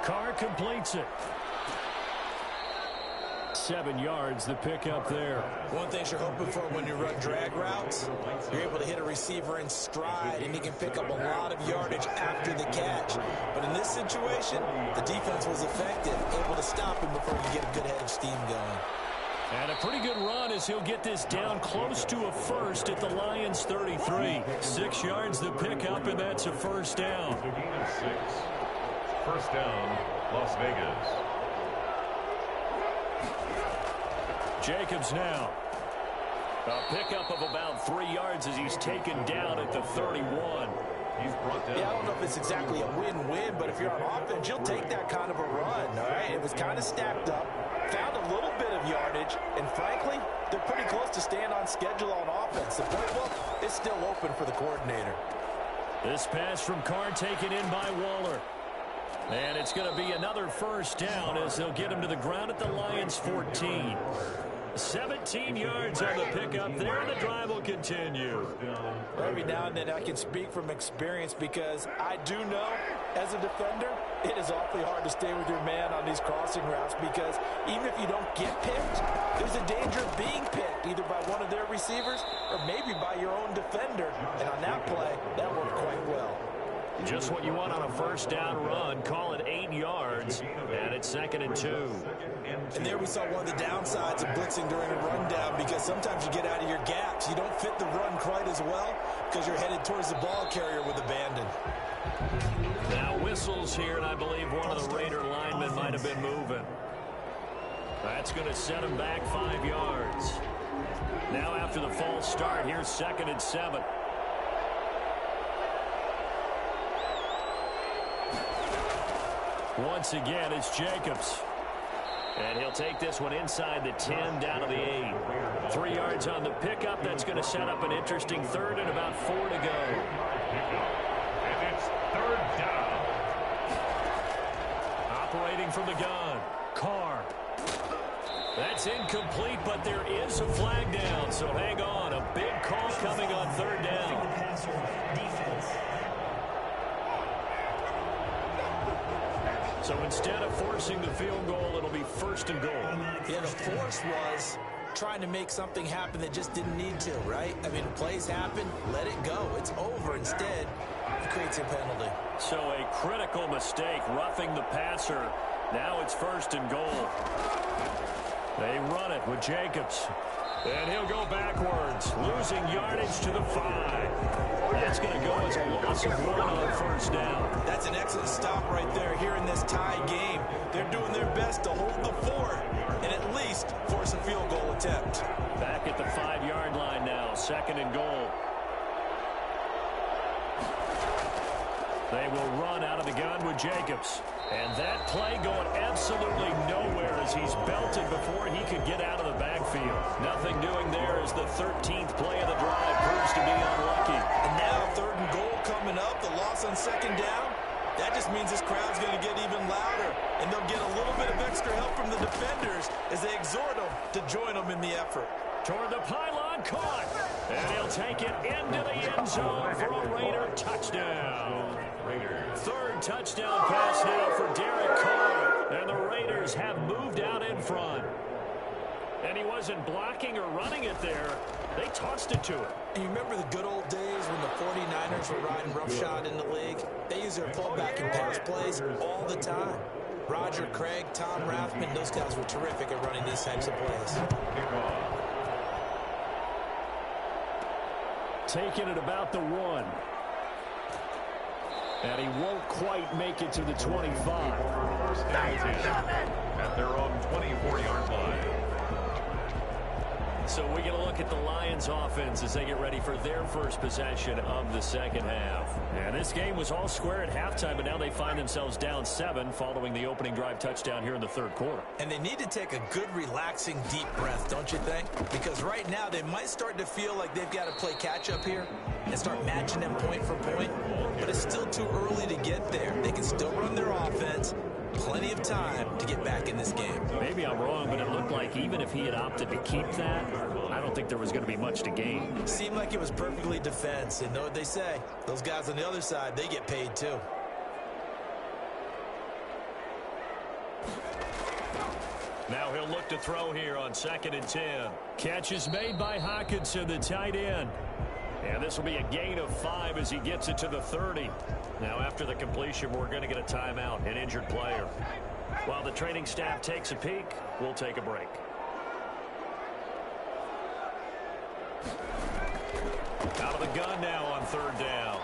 Carr completes it. 7 yards, the pickup there. One thing you're hoping for when you run drag routes, you're able to hit a receiver in stride, and he can pick up a lot of yardage after the catch. But in this situation, the defense was effective, able to stop him before you get a good head of steam going. And a pretty good run as he'll get this down close to a first at the Lions' 33. 6 yards the pickup, and that's a first down. The gain of 6. First down, Las Vegas. Jacobs now. A pickup of about 3 yards as he's taken down at the 31. He's brought down. Yeah, I don't know if it's exactly a win-win, but if you're on offense, you'll take that kind of a run, all right? It was kind of stacked up, found a little bit of yardage, and frankly, they're pretty close to staying on schedule on offense. The playbook is still open for the coordinator. This pass from Carr taken in by Waller. And it's going to be another first down as they'll get him to the ground at the Lions' 14. 17 yards on the pickup there, and the drive will continue. Every now and then I can speak from experience because I do know, as a defender, it is awfully hard to stay with your man on these crossing routes because even if you don't get picked, there's a danger of being picked either by one of their receivers or maybe by your own defender. And on that play, that worked quite well. Just what you want on a first down run. Call it 8 yards, and it's 2nd and 2. And there we saw one of the downsides of blitzing during a rundown because sometimes you get out of your gaps. You don't fit the run quite as well because you're headed towards the ball carrier with abandon. Now whistles here, and I believe one of the Raider linemen might have been moving. That's going to set him back 5 yards. Now after the false start, here's 2nd and 7. Once again, it's Jacobs. And he'll take this one inside the 10, down to the 8. 3 yards on the pickup. That's going to set up an interesting third and about 4 to go. And it's 3rd down. Operating from the gun, Carr. That's incomplete, but there is a flag down, so hang on. A big call coming on 3rd down. So instead of forcing the field goal, it'll be 1st and goal. Yeah, the force was trying to make something happen that just didn't need to, right? I mean, plays happen, let it go. It's over. Instead, it creates a penalty. So a critical mistake, roughing the passer. Now it's 1st and goal. They run it with Jacobs. And he'll go backwards, losing yardage to the 5. That's going to go as a loss of 1 on 1st down. That's an excellent stop right there here in this tie game. They're doing their best to hold the fort and at least force a field goal attempt. Back at the 5-yard line now, 2nd and goal. They will run out of the gun with Jacobs. And that play going absolutely nowhere as he's belted before he could get out of the backfield. Nothing doing there as the 13th play of the drive proves to be unlucky. And now 3rd and goal coming up, the loss on 2nd down. That just means this crowd's going to get even louder. And they'll get a little bit of extra help from the defenders as they exhort them to join them in the effort. Toward the pylon, caught. And he'll take it into the end zone for a Raider touchdown. 3rd touchdown pass now for Derek Carr. And the Raiders have moved out in front. And he wasn't blocking or running it there. They tossed it to him. And you remember the good old days when the 49ers were riding roughshod in the league? They used their pullback and pass plays all the time. Roger Craig, Tom Rathman, those guys were terrific at running these types of plays. Taking it about the 1. And he won't quite make it to the 25. At their own 24-yard line. So we get a look at the Lions offense as they get ready for their first possession of the second half. And this game was all square at halftime, but now they find themselves down 7 following the opening drive touchdown here in the third quarter. And they need to take a good, relaxing, deep breath, don't you think? Because right now they might start to feel like they've got to play catch-up here and start matching them point for point. But it's still too early to get there. They can still run their offense. Plenty of time to get back in this game. Maybe I'm wrong, but it looked like even if he had opted to keep that, I don't think there was going to be much to gain. Seemed like it was perfectly defense. And know what they say? Those guys on the other side, they get paid too. Now he'll look to throw here on 2nd and 10. Catch is made by Hockenson, the tight end. And this will be a gain of 5 as he gets it to the 30. Now after the completion, we're going to get a timeout, an injured player. While the training staff takes a peek, we'll take a break. Out of the gun now on 3rd down.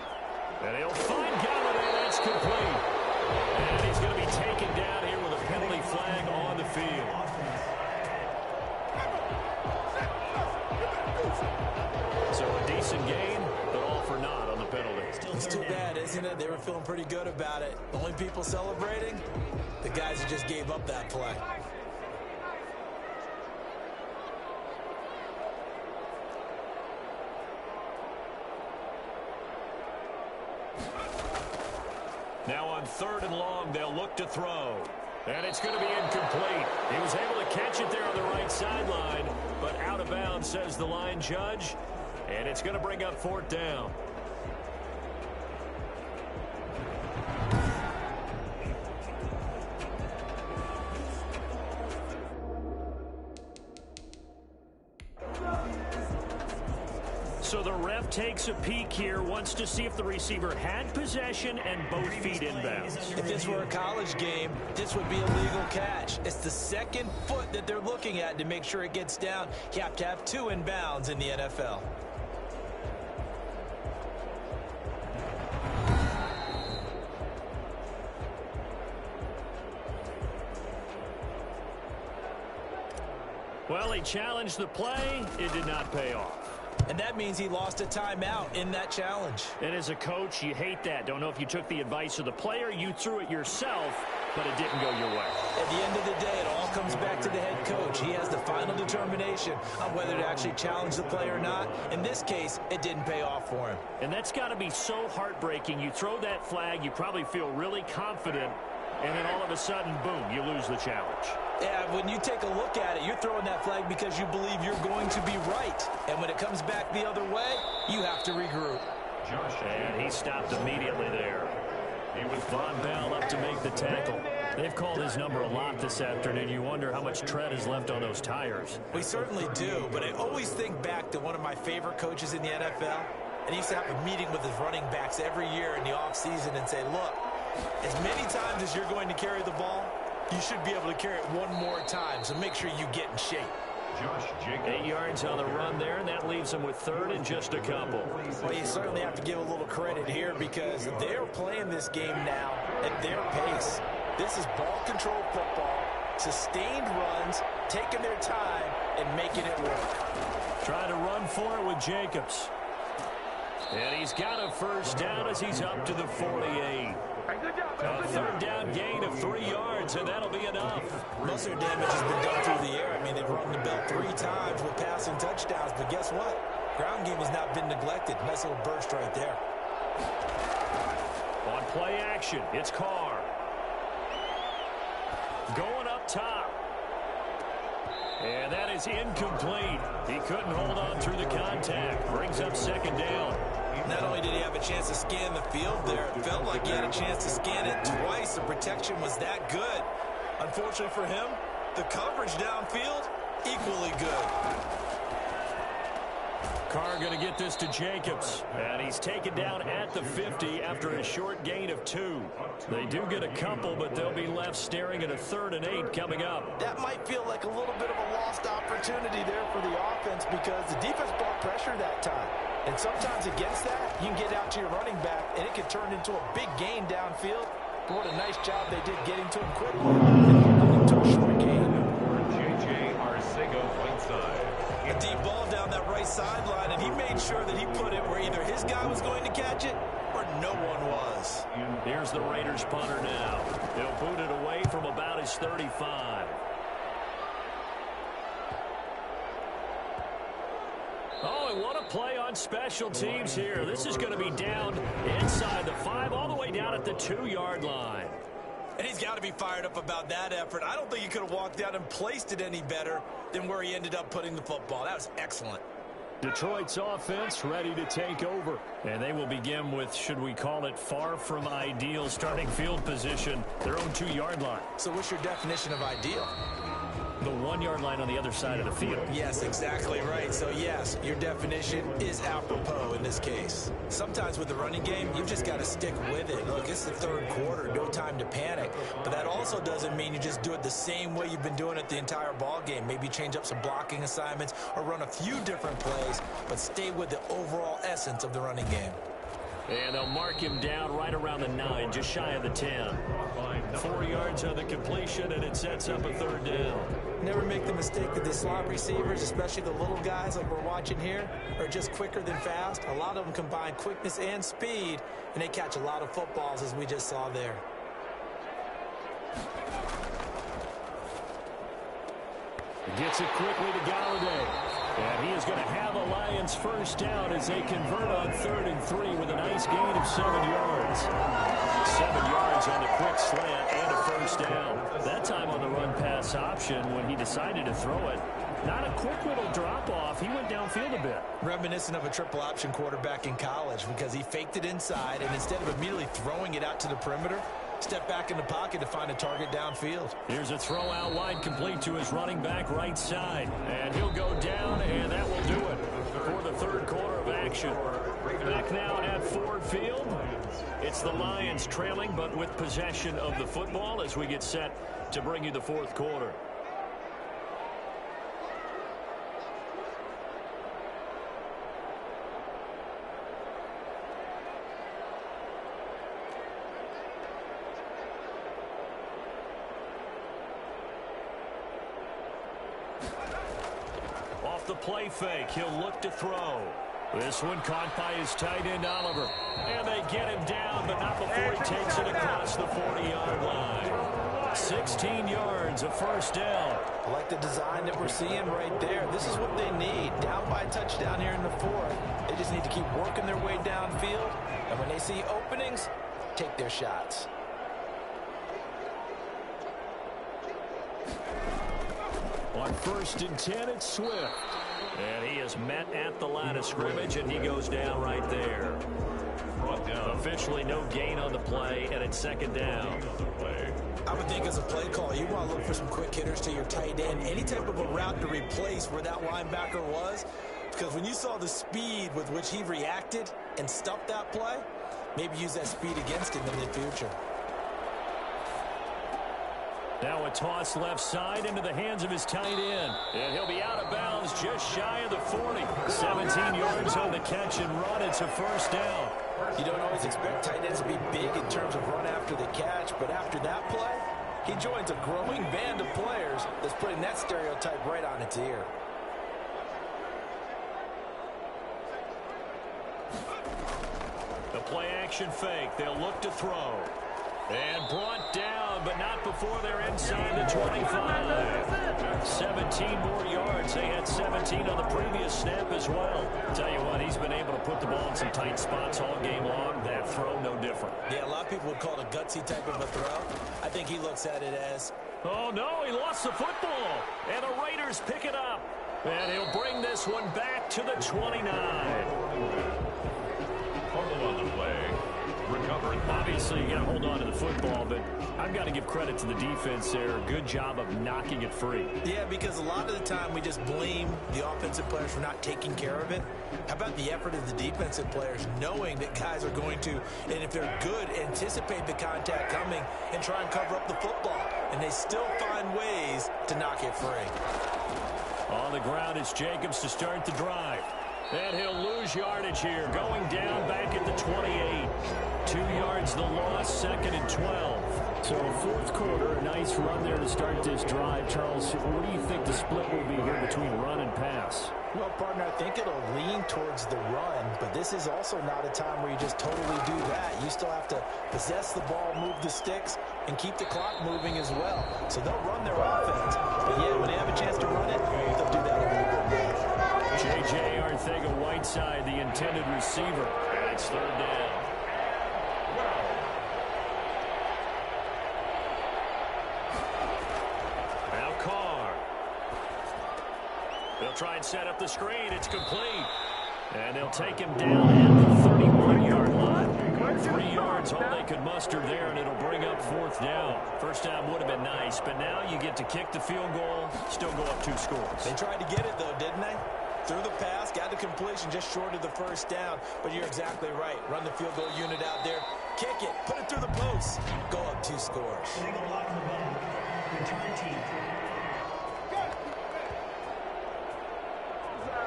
And he'll find Galladay. That's complete. And he's going to be taken down here with a penalty flag on the field. So a decent gain, but all for naught on the penalty. It's too bad, isn't it? They were feeling pretty good about it. The only people celebrating, the guys who just gave up that play. Now on 3rd and long, they'll look to throw. And it's going to be incomplete. He was able to catch it there on the right sideline, but out of bounds, says the line judge. And it's going to bring up 4th down. So the ref takes a peek here, wants to see if the receiver had possession and both feet inbounds. If this were a college game, this would be a legal catch. It's the 2nd foot that they're looking at to make sure it gets down. You have to have 2 inbounds in the NFL. Well, he challenged the play. It did not pay off. And that means he lost a timeout in that challenge. And as a coach, you hate that. Don't know if you took the advice of the player, you threw it yourself, but it didn't go your way. At the end of the day, it all comes back to the head coach. He has the final determination on whether to actually challenge the play or not. In this case, it didn't pay off for him. And that's got to be so heartbreaking. You throw that flag, you probably feel really confident, and then all of a sudden, boom, you lose the challenge. Yeah, when you take a look at it, you're throwing that flag because you believe you're going to be right. And when it comes back the other way, you have to regroup. And he stopped immediately there. He was Von Bell up to make the tackle. They've called his number a lot this afternoon. You wonder how much tread is left on those tires. We certainly do, but I always think back to one of my favorite coaches in the NFL. And he used to have a meeting with his running backs every year in the offseason and say, look, as many times as you're going to carry the ball, you should be able to carry it one more time, so make sure you get in shape. 8 yards on the run there, and that leaves them with 3rd and just a couple. Well, you certainly have to give a little credit here because they're playing this game now at their pace. This is ball control football, sustained runs, taking their time, and making it work. Trying to run for it with Jacobs. And he's got a 1st down as he's up to the 48. A 3rd down gain of 3 yards, and that'll be enough. Most of their damage has been done through the air. I mean, they've run the ball 3 times with passing touchdowns, but guess what? Ground game has not been neglected. Nice little burst right there. On play action, it's Carr. Going up top. And that is incomplete. He couldn't hold on through the contact. Brings up 2nd down. Not only did he have a chance to scan the field there, it felt like he had a chance to scan it twice. The protection was that good. Unfortunately for him, the coverage downfield, equally good. Carr going to get this to Jacobs. And he's taken down at the 50 after a short gain of 2. They do get a couple, but they'll be left staring at a 3rd and 8 coming up. That might feel like a little bit of a lost opportunity there for the offense because the defense brought pressure that time. And sometimes against that, you can get out to your running back, and it can turn into a big gain downfield. But what a nice job they did getting to him quickly and holding him to a short gain. J.J. they go right side. A deep ball down that right sideline, and he made sure that he put it where either his guy was going to catch it or no one was. Here's the Raiders punter now. He'll boot it away from about his 35. Oh, and what a play on special teams here. This is going to be down inside the 5, all the way down at the 2-yard line. And he's got to be fired up about that effort. I don't think he could have walked out and placed it any better than where he ended up putting the football. That was excellent. Detroit's offense ready to take over. And they will begin with, should we call it, far from ideal starting field position, their own 2-yard line. So what's your definition of ideal? The 1-yard line on the other side of the field. Yes, exactly right. So, yes, your definition is apropos in this case. Sometimes with the running game, you've just got to stick with it. Look, it's the third quarter, no time to panic. But that also doesn't mean you just do it the same way you've been doing it the entire ball game. Maybe change up some blocking assignments or run a few different plays, but stay with the overall essence of the running game. And they'll mark him down right around the 9, just shy of the 10. 4 yards on the completion, and it sets up a 3rd down. Never make the mistake that the slot receivers, especially the little guys like we're watching here, are just quicker than fast. A lot of them combine quickness and speed, and they catch a lot of footballs, as we just saw there. Gets it quickly to Galladay. And he is going to have a Lions first down as they convert on 3rd and 3 with a nice gain of 7 yards. 7 yards on the quick slant and a first down. That time on the run-pass option when he decided to throw it. Not a quick little drop-off. He went downfield a bit. Reminiscent of a triple option quarterback in college because he faked it inside, and instead of immediately throwing it out to the perimeter, step back in the pocket to find a target downfield. Here's a throw out wide complete to his running back right side. And he'll go down, and that will do it for the 3rd quarter of action. Back now at Ford Field. It's the Lions trailing, but with possession of the football as we get set to bring you the 4th quarter. The play fake. He'll look to throw. This one caught by his tight end, Oliver. And they get him down, but not before he takes it across the 40-yard line. 16 yards, a first down. I like the design that we're seeing right there. This is what they need. Down by a touchdown here in the 4th. They just need to keep working their way downfield. And when they see openings, take their shots. On 1st and 10, it's Swift. And he is met at the line of scrimmage, and he goes down right there. Officially no gain on the play, and it's 2nd down. I would think as a play call, you want to look for some quick hitters to your tight end. Any type of a route to replace where that linebacker was. Because when you saw the speed with which he reacted and stuffed that play, maybe use that speed against him in the future. Now a toss left side into the hands of his tight end. And he'll be out of bounds just shy of the 40. 17 yards on the catch and run. It's a first down. You don't always expect tight ends to be big in terms of run after the catch, but after that play, he joins a growing band of players that's putting that stereotype right on its ear. The play action fake. They'll look to throw. And brought down, but not before they're inside the 25. 17 more yards. They had 17 on the previous snap as well. Tell you what, he's been able to put the ball in some tight spots all game long. That throw, no different. Yeah, a lot of people would call it a gutsy type of a throw. I think he looks at it as, oh, no, he lost the football. And the Raiders pick it up. And he'll bring this one back to the 29. Fumble on the play. Recovered. Obviously, you got to hold on to the football, but I've got to give credit to the defense there. Good job of knocking it free. Yeah, because a lot of the time we just blame the offensive players for not taking care of it. How about the effort of the defensive players knowing that guys are going to, and if they're good, anticipate the contact coming and try and cover up the football. And they still find ways to knock it free. On the ground, it's Jacobs to start the drive. And he'll lose yardage here, going down back at the 28. 2 yards the loss, 2nd and 12. So fourth quarter, a nice run there to start this drive. Charles, what do you think the split will be here between run and pass? Well, partner, I think it'll lean towards the run, but this is also not a time where you just totally do that. You still have to possess the ball, move the sticks, and keep the clock moving as well. So they'll run their offense, but yeah, when they have a chance to run it, they'll do that a little bit more. J.J. Arcega-Whiteside, the intended receiver, and it's third down. They'll try and set up the screen. It's complete. And they'll take him down at the 31-yard line. 3 yards, all they could muster there, and it'll bring up fourth down. First down would have been nice, but now you get to kick the field goal, still go up 2 scores. They tried to get it, though, didn't they? Threw the pass, got the completion just short of the first down. But you're exactly right. Run the field goal unit out there. Kick it. Put it through the post. Go up 2 scores.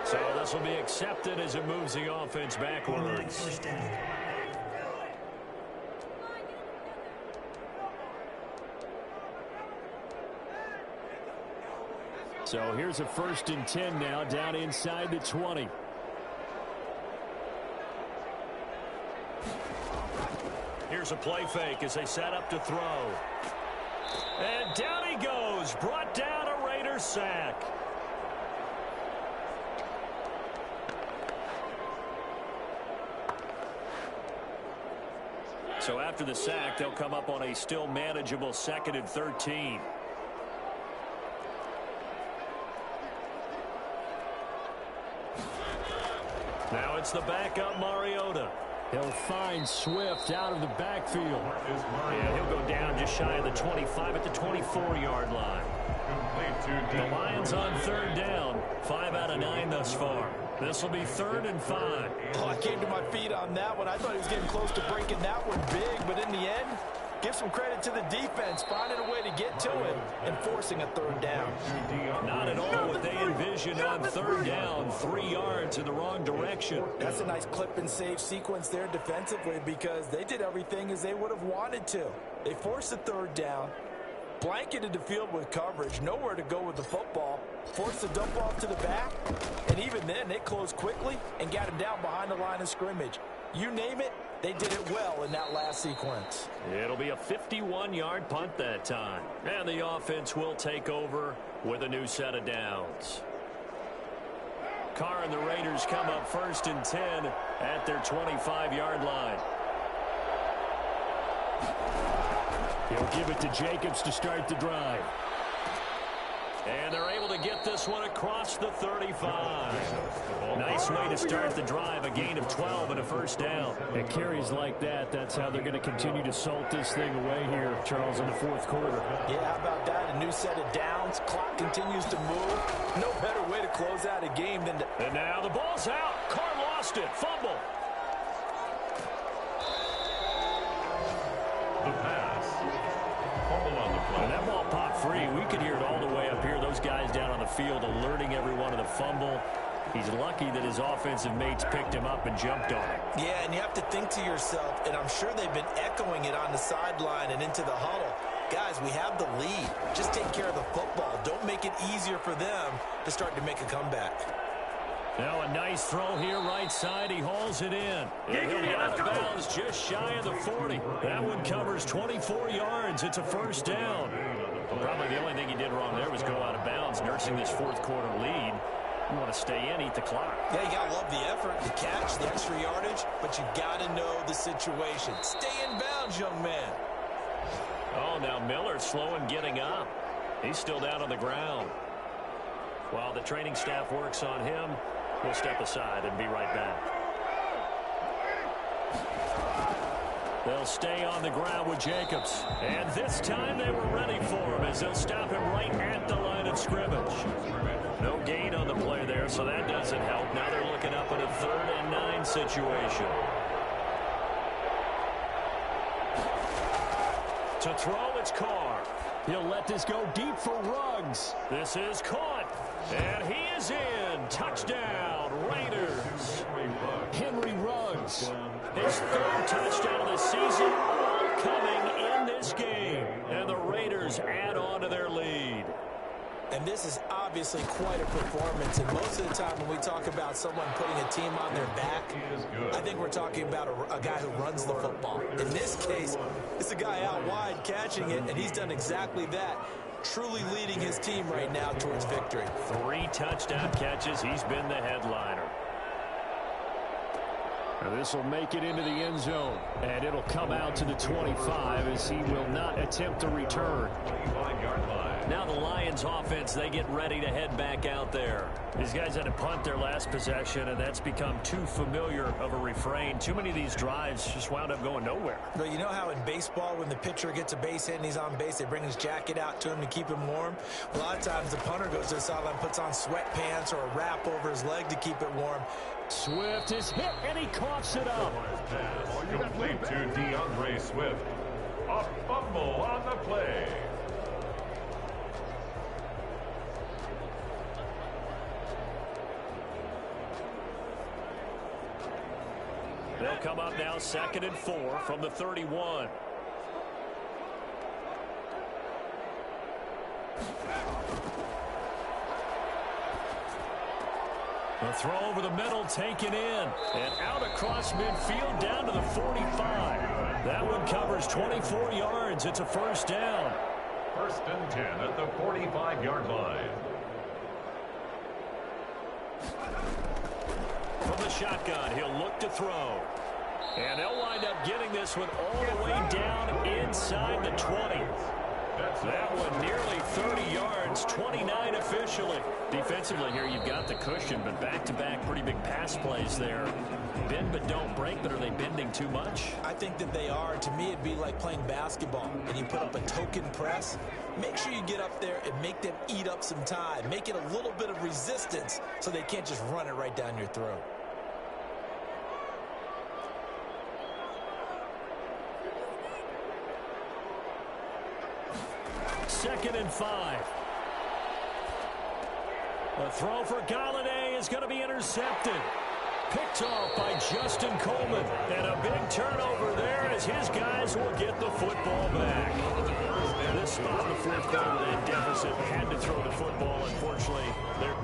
So this will be accepted as it moves the offense backwards. So here's a 1st and 10 now, down inside the 20. Here's a play fake as they set up to throw. And down he goes, brought down a Raider sack. So after the sack, they'll come up on a still manageable 2nd and 13. Now it's the backup Mariota. He'll find Swift out of the backfield. Yeah, he'll go down just shy of the 25 at the 24-yard line. The Lions on 3rd down. 5 out of 9 thus far. This will be 3rd and 5. Oh, I came to my feet on that one. I thought he was getting close to breaking that one big, but in the end, give some credit to the defense, finding a way to get to it and forcing a 3rd down. Not at all what they envisioned on 3rd down. 3 yards in the wrong direction. That's a nice clip and save sequence there defensively because they did everything as they would have wanted to. They forced a 3rd down, blanketed the field with coverage, nowhere to go with the football, forced the dump off to the back, and even then they closed quickly and got him down behind the line of scrimmage. You name it, they did it well in that last sequence. It'll be a 51-yard punt that time. And the offense will take over with a new set of downs. Carr and the Raiders come up 1st and 10 at their 25-yard line. He'll give it to Jacobs to start the drive. And they're able to get this one across the 35. Nice way to start the drive, a gain of 12 and a 1st down. And carries like that, that's how they're going to continue to salt this thing away here, Charles, in the 4th quarter. Yeah, how about that? A new set of downs. Clock continues to move. No better way to close out a game than to... And now the ball's out. Carr lost it. Fumble. The pass. Fumble on the play. And that ball popped free. We could hear it all the way up here. Those guys down on the field alerting everyone of the fumble. He's lucky that his offensive mates picked him up and jumped on him. Yeah, and you have to think to yourself, and I'm sure they've been echoing it on the sideline and into the huddle. Guys, we have the lead. Just take care of the football. Don't make it easier for them to start to make a comeback. Now a nice throw here right side. He hauls it in. And he'll be out of bounds just shy of the 40. That one covers 24 yards. It's a 1st down. Probably the only thing he did wrong there was go out of bounds, nursing this 4th quarter lead. You want to stay in, eat the clock. Yeah, you got to love the effort, the catch, the extra yardage, but you got to know the situation. Stay in bounds, young man. Oh, now Miller slow in getting up. He's still down on the ground. While the training staff works on him, we'll step aside and be right back. They'll stay on the ground with Jacobs. And this time they were ready for him as they'll stop him right at the line of scrimmage. No gain on the play there, so that doesn't help. Now they're looking up at a 3rd and 9 situation. To throw, it's Carr. He'll let this go deep for Ruggs. This is caught. And he is in. Touchdown, Raiders. Henry Ruggs. His 3rd touchdown of the season, all coming in this game. And the Raiders add on to their lead. And this is obviously quite a performance. And most of the time when we talk about someone putting a team on their back, I think we're talking about a guy who runs the football. In this case, it's a guy out wide catching it, and he's done exactly that. Truly leading his team right now towards victory. 3 touchdown catches. He's been the headliner. And this will make it into the end zone. And it'll come out to the 25 as he will not attempt a return. 25-yard line. Now the Lions offense, they get ready to head back out there. These guys had to punt their last possession, and that's become too familiar of a refrain. Too many of these drives just wound up going nowhere. But you know how in baseball, when the pitcher gets a base hit and he's on base, they bring his jacket out to him to keep him warm? A lot of times the punter goes to the sideline, puts on sweatpants or a wrap over his leg to keep it warm. Swift is hit, and he coughs it up. Complete to DeAndre Swift. A fumble on the play. They'll come up now 2nd and 4 from the 31. The throw over the middle taken in. And out across midfield down to the 45. That one covers 24 yards. It's a first down. 1st and 10 at the 45-yard line. From the shotgun, he'll look to throw. And they'll wind up getting this one all the way down inside the 20. That one nearly 30 yards, 29 officially. Defensively here, you've got the cushion, but back-to-back pretty big pass plays there. Bend but don't break, but are they bending too much? I think that they are. To me, it'd be like playing basketball, and you put up a token press. Make sure you get up there and make them eat up some time. Make it a little bit of resistance so they can't just run it right down your throat. Second and 5. The throw for Galladay is going to be intercepted. Picked off by Justin Coleman. And a big turnover there as his guys will get the football back. This spot in the fourth quarter with that deficit had to throw the football. Unfortunately, they're...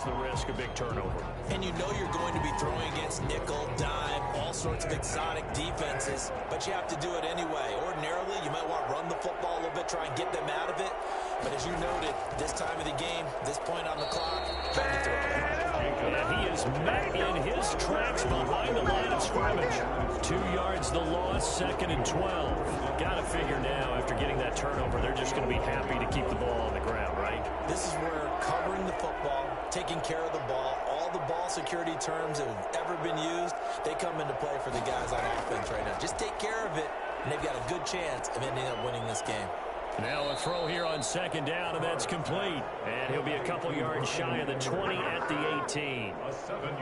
the risk of big turnover. And you know you're going to be throwing against nickel, dime, all sorts of exotic defenses, but you have to do it anyway. Ordinarily, you might want to run the football a little bit, try and get them out of it. But as you noted, this time of the game, this point on the clock, time to throw it. And he is met in his tracks behind the line of scrimmage. 2 yards the loss, 2nd and 12. Got to figure now, after getting that turnover, they're just going to be happy to keep the ball on the ground, right? This is where covering the football, taking care of the ball, all the ball security terms that have ever been used, they come into play for the guys on offense right now. Just take care of it, and they've got a good chance of ending up winning this game. Now a throw here on 2nd down, and that's complete. And he'll be a couple yards shy of the 20 at the 18.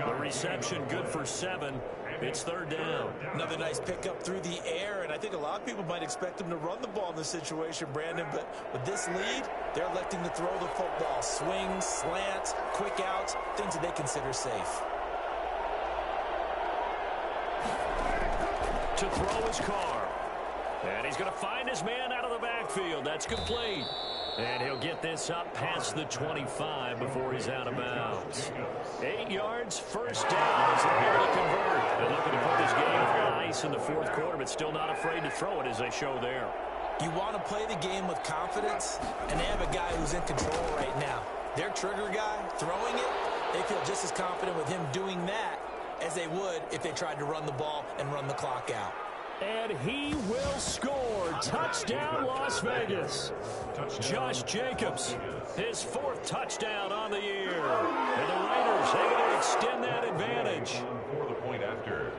The reception good for 7. It's 3rd down. Another nice pickup through the air, and I think a lot of people might expect him to run the ball in this situation, Brandon, but with this lead, they're electing to throw the football. Swings, slants, quick outs, things that they consider safe. To throw his car. And he's going to find his man out of the backfield. That's complete. And he'll get this up past the 25 before he's out of bounds. 8 yards, first down as they're able to convert. They're looking to put this game on ice in the fourth quarter, but still not afraid to throw it as they show there. You want to play the game with confidence, and they have a guy who's in control right now. Their trigger guy, throwing it, they feel just as confident with him doing that as they would if they tried to run the ball and run the clock out. And he will score. Touchdown, Las Vegas. Josh Jacobs, his 4th touchdown on the year. And the Raiders able to extend that advantage. For the point after.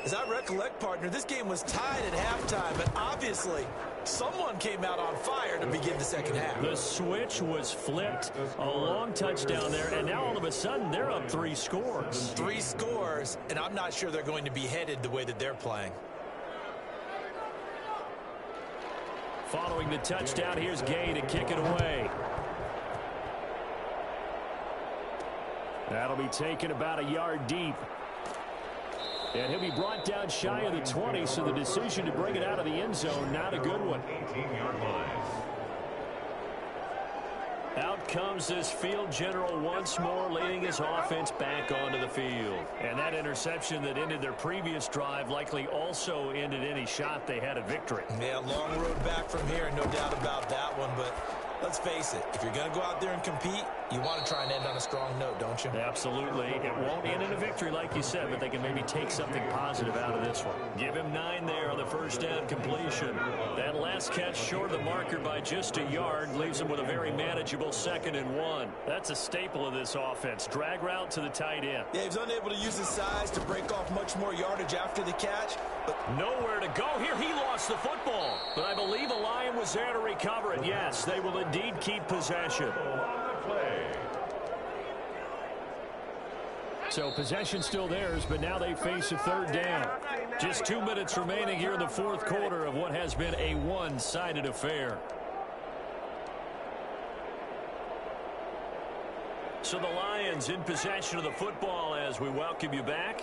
As I recollect, partner, this game was tied at halftime, but obviously Someone came out on fire to begin the second half. The switch was flipped. A long touchdown there, and now all of a sudden they're up 3 scores. 3 scores, and I'm not sure they're going to be headed the way that they're playing. Following the touchdown, here's Gay to kick it away. That'll be taken about a yard deep. And he'll be brought down shy of the 20, so the decision to bring it out of the end zone, not a good one. 18-yard line. Out comes this field general once more, leading his offense back onto the field. And that interception that ended their previous drive likely also ended any shot they had at victory. Yeah, long road back from here, no doubt about that one, but let's face it, if you're going to go out there and compete, you want to try and end on a strong note, don't you? Absolutely. It won't end in a victory like you said, but they can maybe take something positive out of this one. Give him 9 there on the first down completion. That last catch short of the marker by just a yard leaves him with a very manageable 2nd and 1. That's a staple of this offense. Drag route to the tight end. Yeah, he was unable to use his size to break off much more yardage after the catch, but nowhere to go here. He lost the football, but I believe a Lion was there to recover it. Yes, they will indeed keep possession. So possession still theirs, but now they face a 3rd down. Just 2 minutes remaining here in the 4th quarter of what has been a one-sided affair. So the Lions in possession of the football as we welcome you back.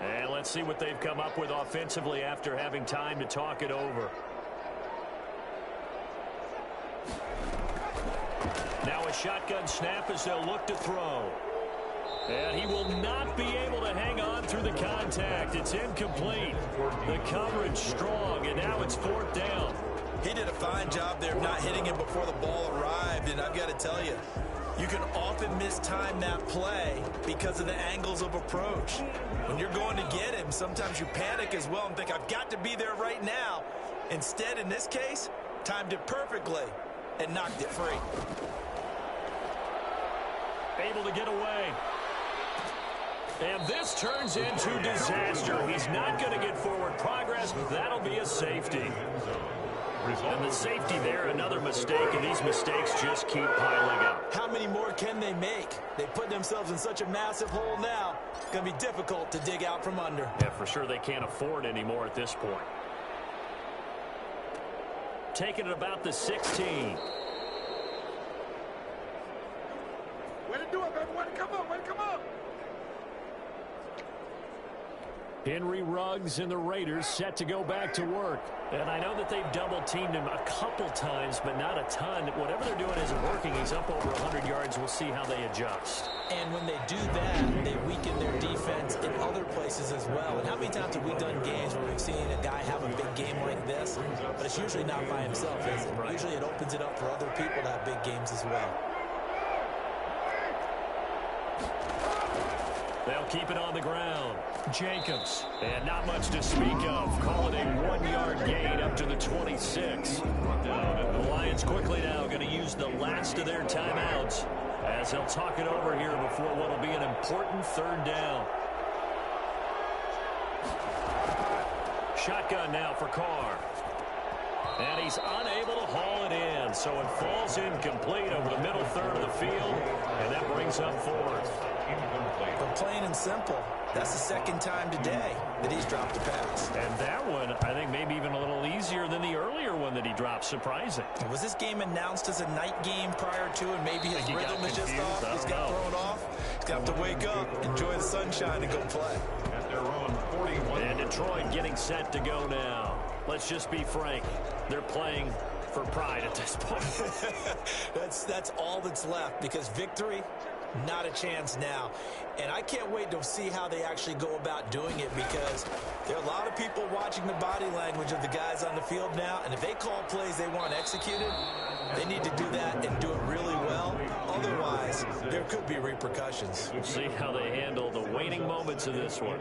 And let's see what they've come up with offensively after having time to talk it over. Now a shotgun snap as they'll look to throw. And he will not be able to hang on through the contact. It's incomplete. The coverage strong, and now it's 4th down. He did a fine job there of not hitting him before the ball arrived, and I've got to tell you, you can often mistime that play because of the angles of approach. When you're going to get him, sometimes you panic as well and think, I've got to be there right now. Instead, in this case, timed it perfectly and knocked it free. Able to get away. And this turns into disaster. He's not going to get forward progress. That'll be a safety. And the safety there, another mistake, and these mistakes just keep piling up. How many more can they make? They put themselves in such a massive hole now. It's going to be difficult to dig out from under. Yeah, for sure they can't afford anymore at this point. Taking it about the 16. Way to do it, man. Way to come up. Way to come up. Henry Ruggs and the Raiders set to go back to work. And I know that they've double-teamed him a couple times, but not a ton. Whatever they're doing isn't working. He's up over 100 yards. We'll see how they adjust. And when they do that, they weaken their defense in other places as well. And how many times have we done games where we've seen a guy have a big game like this, but it's usually not by himself, is it? Right. Usually it opens it up for other people to have big games as well. They'll keep it on the ground. Jacobs. And not much to speak of. Call it a 1-yard gain up to the 26. The Lions quickly now going to use the last of their timeouts as they'll talk it over here before what will be an important 3rd down. Shotgun now for Carr. And he's unable to haul it in, so it falls incomplete over the middle 3rd of the field, and that brings up 4th. But plain and simple, that's the 2nd time today that he's dropped a pass. And that one, I think, maybe even a little easier than the earlier one that he dropped. Surprising. Was this game announced as a night game prior to, and maybe his rhythm is just off? He's got thrown off. He's got to wake up, enjoy the sunshine, and go play. At their own 41. And Detroit getting set to go now. Let's just be frank. They're playing for pride at this point. That's all that's left, because victory, not a chance now. And I can't wait to see how they actually go about doing it, because there are a lot of people watching the body language of the guys on the field now, and if they call plays they want executed, they need to do that and do it really well. Otherwise, there could be repercussions. We'll see how they handle the waning moments of this one.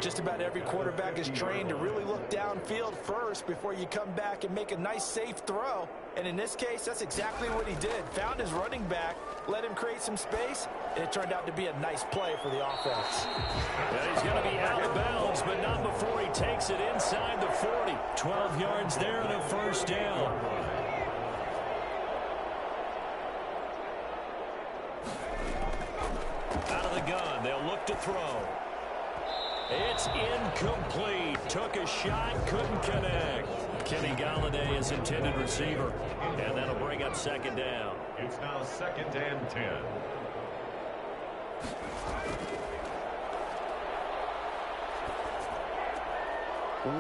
Just about every quarterback is trained to really look downfield first before you come back and make a nice, safe throw. And in this case, that's exactly what he did. Found his running back, let him create some space, and it turned out to be a nice play for the offense. Yeah, he's going to be out of bounds, but not before he takes it inside the 40. 12 yards there and a first down. Out of the gun, they'll look to throw. It's incomplete. Took a shot, couldn't connect. Kenny Galladay is intended receiver, and that'll bring up second down. It's now 2nd and 10.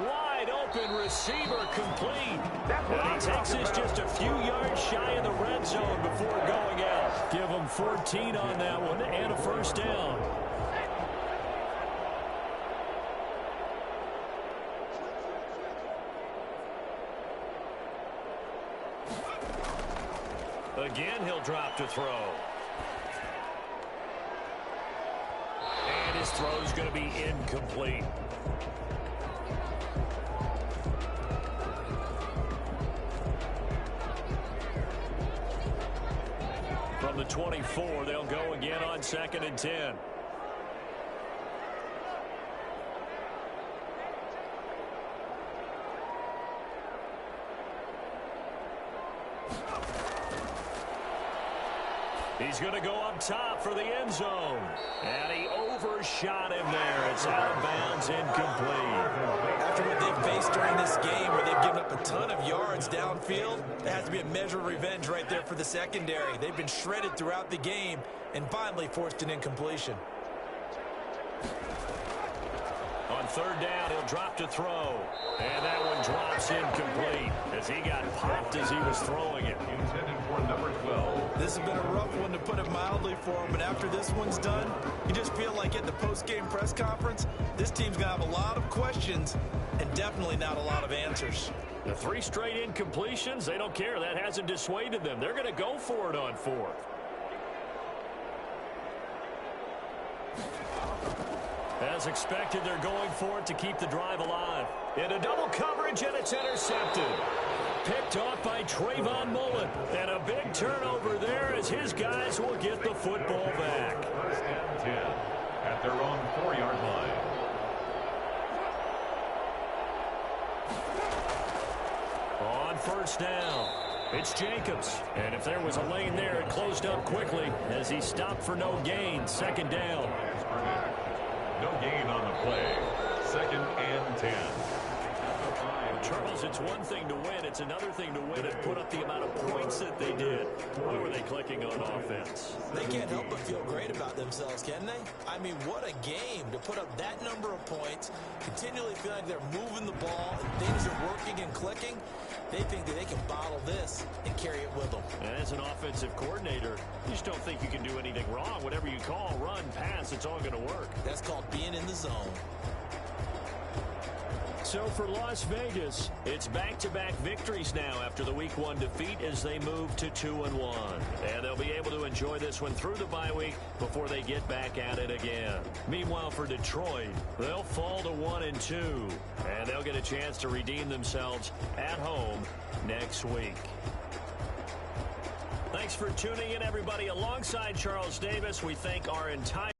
Wide open receiver complete. And he takes this just a few yards shy of the red zone before going out. Give him 14 on that one and a first down. Again, he'll drop to throw. And his throw's going to be incomplete. From the 24, they'll go again on 2nd and 10. He's going to go up top for the end zone. And he overshot him there. It's out of bounds, incomplete. After what they've faced during this game, where they've given up a ton of yards downfield, there has to be a measure of revenge right there for the secondary. They've been shredded throughout the game and finally forced an incompletion. On 3rd down, he'll drop to throw. And that one drops incomplete as he got popped as he was throwing it. Intended for number 12. This has been a rough one, to put it mildly, for him. But after this one's done, you just feel like at the post-game press conference, this team's going to have a lot of questions and definitely not a lot of answers. The 3 straight incompletions, they don't care. That hasn't dissuaded them. They're going to go for it on 4th. As expected, they're going for it to keep the drive alive. Into double coverage, and it's intercepted. Picked off by Trayvon Mullen. And a big turnover there as his guys will get the football back. 1st and 10 at their own 4-yard line. On 1st down, it's Jacobs. And if there was a lane there, it closed up quickly as he stopped for no gain. 2nd down. No gain on the play. 2nd and 10. Charles, it's one thing to win. It's another thing to win and put up the amount of points that they did. Who were they clicking on offense? They can't help but feel great about themselves, can they? I mean, what a game to put up that number of points, continually feel like they're moving the ball and things are working and clicking. They think that they can bottle this and carry it with them. And as an offensive coordinator, you just don't think you can do anything wrong. Whatever you call, run, pass, it's all going to work. That's called being in the zone. So for Las Vegas, it's back-to-back victories now after the Week 1 defeat as they move to 2-1. And they'll be able to enjoy this one through the bye week before they get back at it again. Meanwhile, for Detroit, they'll fall to 1-2. And they'll get a chance to redeem themselves at home next week. Thanks for tuning in, everybody. Alongside Charles Davis, we thank our entire